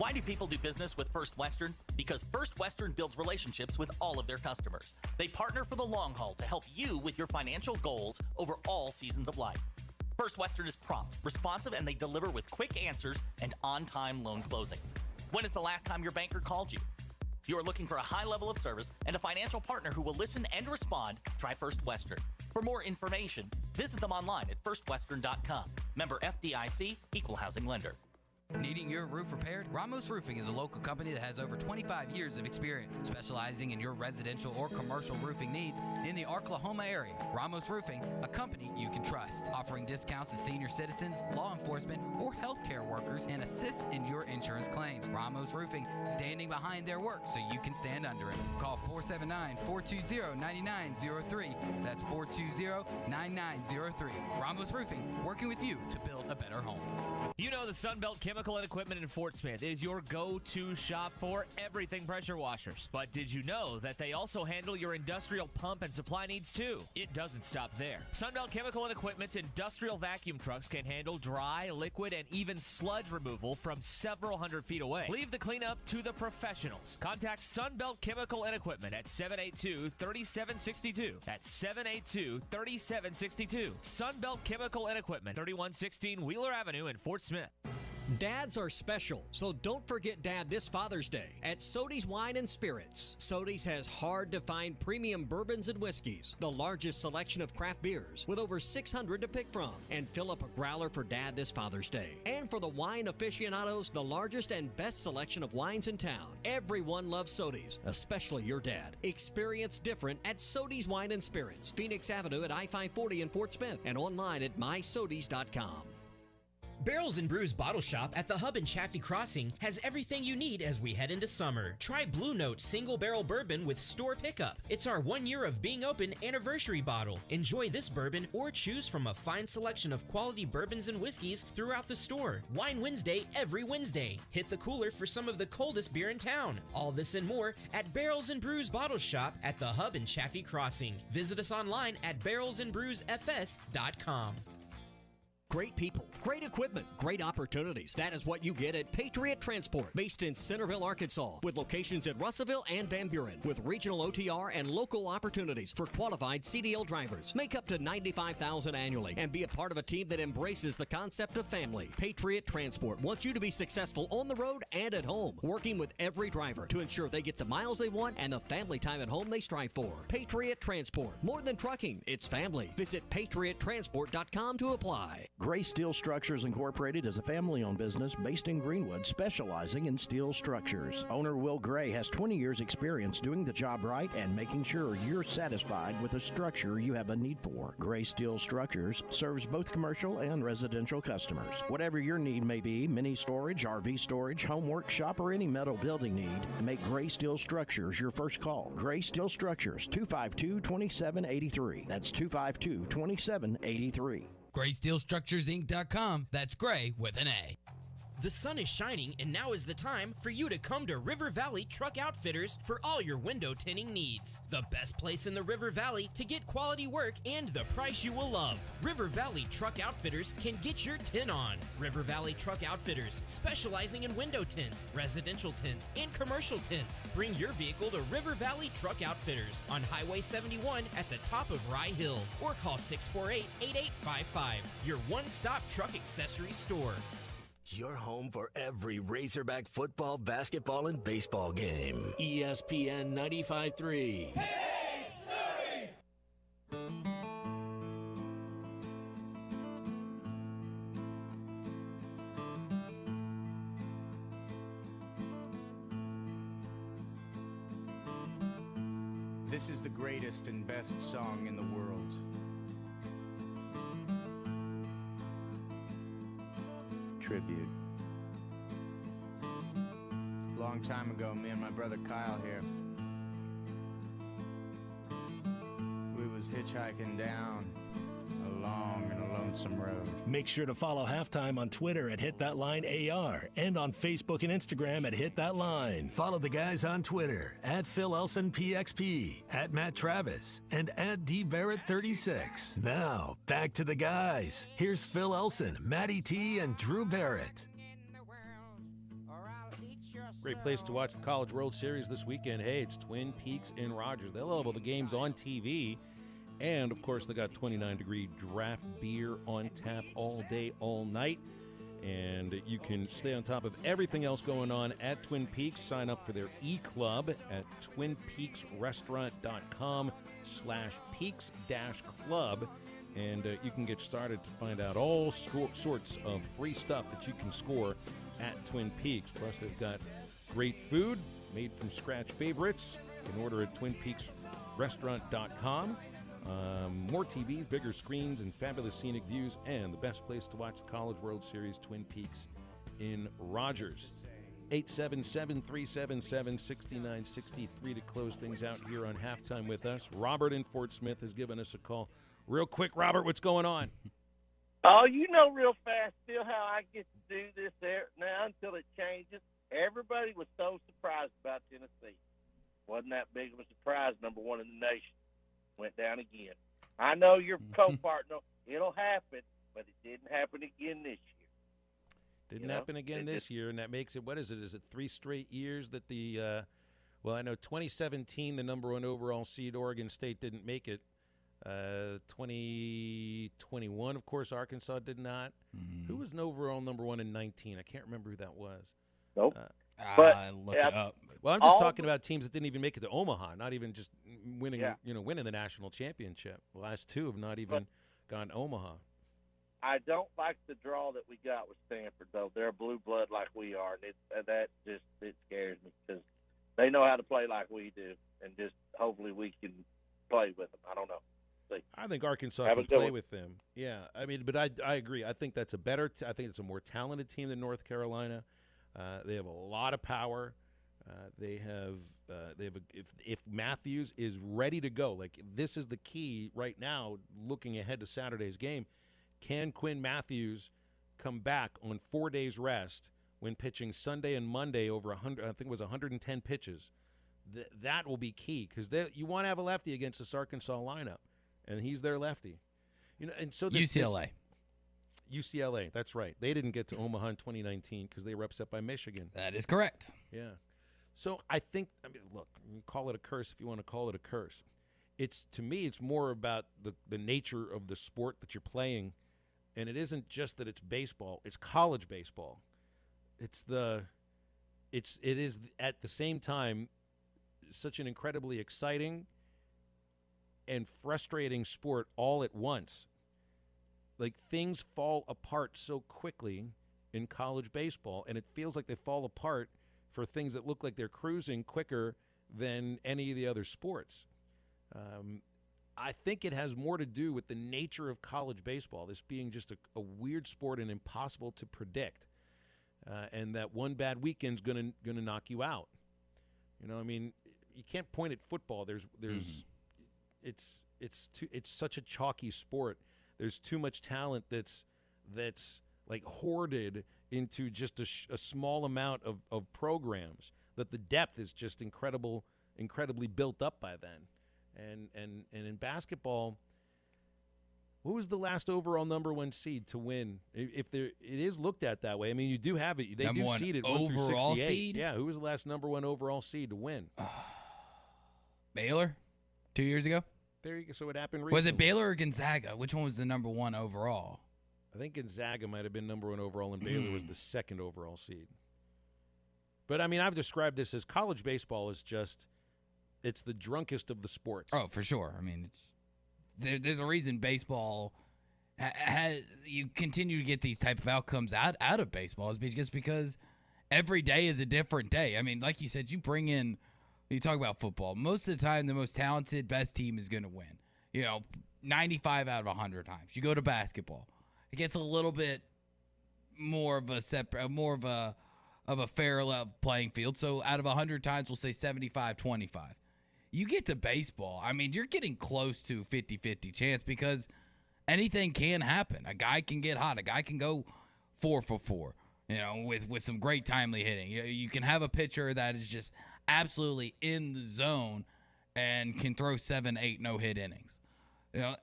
Why do people do business with First Western? Because First Western builds relationships with all of their customers. They partner for the long haul to help you with your financial goals over all seasons of life. First Western is prompt, responsive, and they deliver with quick answers and on-time loan closings. When is the last time your banker called you? If you are looking for a high level of service and a financial partner who will listen and respond, try First Western. For more information, visit them online at firstwestern.com. Member FDIC, Equal Housing Lender. Needing your roof repaired? Ramos Roofing is a local company that has over 25 years of experience specializing in your residential or commercial roofing needs in the Oklahoma area. Ramos Roofing, a company you can trust, offering discounts to senior citizens, law enforcement, or healthcare workers, and assists in your insurance claims. Ramos Roofing, standing behind their work so you can stand under it. Call 479-420-9903. That's 420-9903. Ramos Roofing, working with you to build a better home. You know the Sunbelt Chemical and Equipment in Fort Smith is your go-to shop for everything pressure washers. But did you know that they also handle your industrial pump and supply needs too? It doesn't stop there. Sunbelt Chemical and Equipment's industrial vacuum trucks can handle dry, liquid, and even sludge removal from several hundred feet away. Leave the cleanup to the professionals. Contact Sunbelt Chemical and Equipment at 782-3762. That's 782-3762. Sunbelt Chemical and Equipment, 3116 Wheeler Avenue in Fort Smith. Dads are special, so don't forget Dad this Father's Day at Sody's Wine and Spirits. Sody's has hard-to-find premium bourbons and whiskeys, the largest selection of craft beers with over 600 to pick from, and fill up a growler for Dad this Father's Day. And for the wine aficionados, the largest and best selection of wines in town. Everyone loves Sody's, especially your dad. Experience different at Sody's Wine and Spirits, Phoenix Avenue at I-540 in Fort Smith, and online at mysodys.com. Barrels and Brews Bottle Shop at the Hub in Chaffee Crossing has everything you need as we head into summer. Try Blue Note Single Barrel Bourbon with store pickup. It's our 1 year of being open anniversary bottle. Enjoy this bourbon or choose from a fine selection of quality bourbons and whiskeys throughout the store. Wine Wednesday every Wednesday. Hit the cooler for some of the coldest beer in town. All this and more at Barrels and Brews Bottle Shop at the Hub in Chaffee Crossing. Visit us online at barrelsandbrewsfs.com. Great people, great equipment, great opportunities. That is what you get at Patriot Transport, based in Centerville, Arkansas, with locations in Russellville and Van Buren, with regional OTR and local opportunities for qualified CDL drivers. Make up to $95,000 annually and be a part of a team that embraces the concept of family. Patriot Transport wants you to be successful on the road and at home, working with every driver to ensure they get the miles they want and the family time at home they strive for. Patriot Transport, more than trucking, it's family. Visit patriottransport.com to apply. Gray Steel Structures Incorporated is a family-owned business based in Greenwood specializing in steel structures. Owner Will Gray has 20 years experience doing the job right and making sure you're satisfied with the structure you have a need for. Gray Steel Structures serves both commercial and residential customers. Whatever your need may be, mini storage, RV storage, home workshop, or any metal building need, make Gray Steel Structures your first call. Gray Steel Structures, 252-2783. That's 252-2783. GraySteelStructuresInc.com. That's Gray with an A. The sun is shining, and now is the time for you to come to River Valley Truck Outfitters for all your window tinting needs. The best place in the River Valley to get quality work and the price you will love. River Valley Truck Outfitters can get your tin on. River Valley Truck Outfitters, specializing in window tints, residential tints, and commercial tints. Bring your vehicle to River Valley Truck Outfitters on Highway 71 at the top of Rye Hill, or call 648-8855. Your one-stop truck accessory store. Your home for every Razorback football, basketball, and baseball game. ESPN 95.3. Hey, Surrey! This is the greatest and best song in the world. Tribute. Long time ago, me and my brother Kyle here, we was hitchhiking down a long and a lonesome road. Make sure to follow Halftime on Twitter at HitThatLineAR and on Facebook and Instagram at HitThatLine. Follow the guys on Twitter at PhilElsonPXP, at Matt Travis, and at DBarrett36. Now, back to the guys. Here's Phil Elson, Matty T, and Drew Barrett. Great place to watch the College World Series this weekend. Hey, it's Twin Peaks and Rogers. They'll have all the games on TV. And, of course, they got 29-degree draft beer on tap all day, all night. And you can stay on top of everything else going on at Twin Peaks. Sign up for their e-club at twinpeaksrestaurant.com/peaks-club. And you can get started to find out all sorts of free stuff that you can score at Twin Peaks. Plus, they've got great food made from scratch favorites. You can order at twinpeaksrestaurant.com. More TVs, bigger screens, and fabulous scenic views, and the best place to watch the College World Series, Twin Peaks in Rogers. 877-377-6963 to close things out here on Halftime with us. Robert in Fort Smith has given us a call. Real quick, Robert, what's going on? Oh, you know real fast still how I get to do this there now until it changes. Everybody was so surprised about Tennessee. Wasn't that big of a surprise, number one in the nation. Went down again. I know your co-partner, it'll happen, but it didn't happen again this year. Didn't happen again this year, and that makes it, what is it? Is it 3 straight years that the, well, I know 2017, the number one overall seed, Oregon State didn't make it. 2021, of course, Arkansas did not. Who was an overall number one in 19? I can't remember who that was. Nope. Look it up. Well, I'm just talking about teams that didn't even make it to Omaha, not even just winning, winning the national championship. The last 2 have not even gone to Omaha. I don't like the draw that we got with Stanford, though. They're blue blood like we are, and it scares me because they know how to play like we do, and just hopefully we can play with them. I don't know. I think Arkansas can play with them. Yeah, I mean, but I agree. I think that's a better. I think it's a more talented team than North Carolina. They have a lot of power. They have if Matthews is ready to go, like this is the key right now. Looking ahead to Saturday's game, can Quinn Matthews come back on 4 days rest when pitching Sunday and Monday over 100? I think it was 110 pitches. That will be key because you want to have a lefty against this Arkansas lineup. And he's their lefty, and so UCLA. UCLA, that's right. They didn't get to Omaha in 2019 because they were upset by Michigan. That is correct. Yeah. So I think, look, you call it a curse if you want to call it a curse. To me, it's more about the nature of the sport that you're playing, and it isn't just that it's baseball. It's college baseball. It is at the same time such an incredibly exciting and frustrating sport all at once. Like, things fall apart so quickly in college baseball, and it feels like they fall apart for things that look like they're cruising quicker than any of the other sports. I think it has more to do with the nature of college baseball, this being just a weird sport and impossible to predict, and that one bad weekend's gonna knock you out. I mean, you can't point at football. It's such a chalky sport. There's too much talent that's like hoarded into just a small amount of programs, that the depth is just incredibly built up by then. And in basketball, who was the last overall number one seed to win? If it is looked at that way, I mean, you do have it. They do seed it 1 through 68. Seed? Yeah, who was the last number one overall seed to win? Baylor, 2 years ago. There you go. So it happened recently. Was it Baylor or Gonzaga? Which one was the number one overall? I think Gonzaga might have been number one overall, and Baylor was the second overall seed. But, I mean, I've described this as college baseball is it's the drunkest of the sports. Oh, for sure. I mean, there's a reason baseball you continue to get these type of outcomes out of baseball is just because every day is a different day. I mean, like you said, you talk about football. Most of the time, the most talented, best team is going to win. 95 out of 100 times. You go to basketball, it gets a little bit more of a fair level playing field. So out of 100 times, we'll say 75-25. You get to baseball, I mean, you're getting close to 50-50 chance because anything can happen. A guy can get hot. A guy can go 4 for 4. With some great timely hitting. You can have a pitcher that is just absolutely in the zone and can throw 7-8 no-hit innings.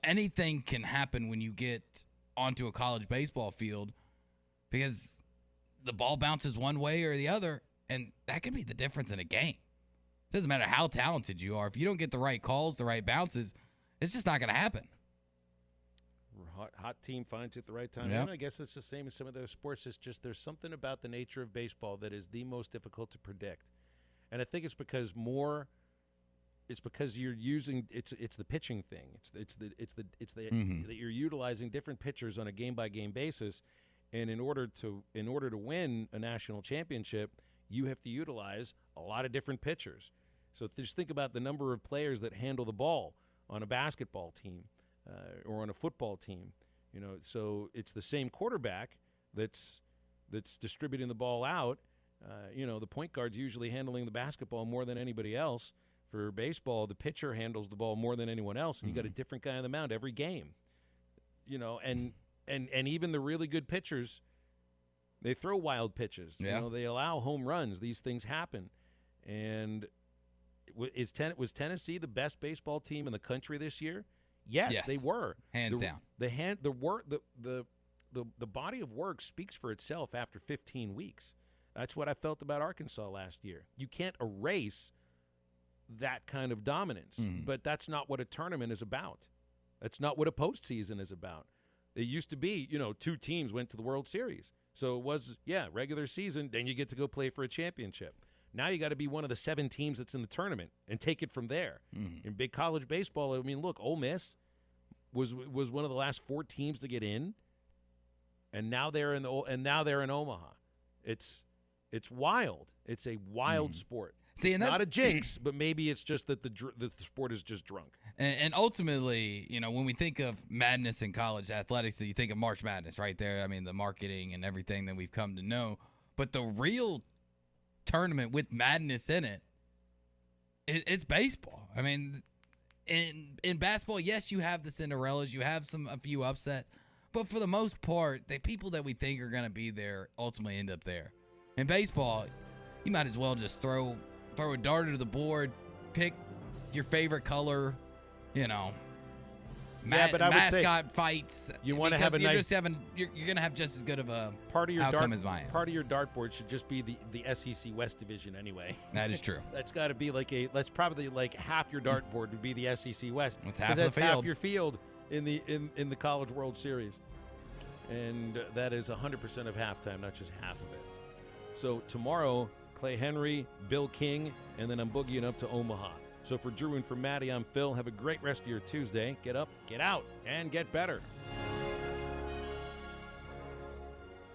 Anything can happen when you get onto a college baseball field because the ball bounces one way or the other And that can be the difference in a game. Doesn't matter how talented you are. If you don't get the right calls, the right bounces, it's just not going to happen. Hot team finds it at the right time. Yep. And I guess it's the same as some of those sports. It's just there's something about the nature of baseball that is the most difficult to predict. And I think it's because you're using it's the pitching thing. It's that you're utilizing different pitchers on a game by game basis. And in order to win a national championship, you have to utilize a lot of different pitchers. So just think about the number of players that handle the ball on a basketball team or on a football team. So it's the same quarterback that's distributing the ball out. The point guard's usually handling the basketball more than anybody else. For baseball, the pitcher handles the ball more than anyone else, and you got a different guy on the mound every game. And even the really good pitchers, they throw wild pitches. Yeah. They allow home runs. These things happen. And was Tennessee the best baseball team in the country this year? Yes, they were. Hands down. The body of work speaks for itself after 15 weeks. That's what I felt about Arkansas last year. You can't erase that kind of dominance, but that's not what a tournament is about. That's not what a postseason is about. It used to be, 2 teams went to the World Series. So it was, regular season, then you get to go play for a championship. Now you got to be one of the 7 teams that's in the tournament and take it from there. In big college baseball, look, Ole Miss was one of the last 4 teams to get in, and now they're in Omaha. It's wild. It's a wild sport. See, and not that's a jinx, but maybe it's just that the sport is just drunk. And ultimately, when we think of madness in college athletics, you think of March Madness right there. The marketing and everything that we've come to know. But the real tournament with madness in it, it's baseball. In basketball, yes, you have the Cinderellas, you have a few upsets, but for the most part, the people that we think are going to be there ultimately end up there. In baseball, you might as well just throw a dart to the board, pick your favorite color, but I would say mascot fights. You want to have a nice. You're going to have just as good of a part of your outcome as mine. Part of your dartboard should just be the SEC West Division anyway. That is true. That's got to be that's probably like half your dartboard would be the SEC West. It's half that's the field. half your field in the College World Series, and that is 100% of halftime, not just half of it. So tomorrow, Clay Henry, Bill King, and then I'm boogieing up to Omaha. So for Drew and for Maddie, I'm Phil. Have a great rest of your Tuesday. Get up, get out, and get better.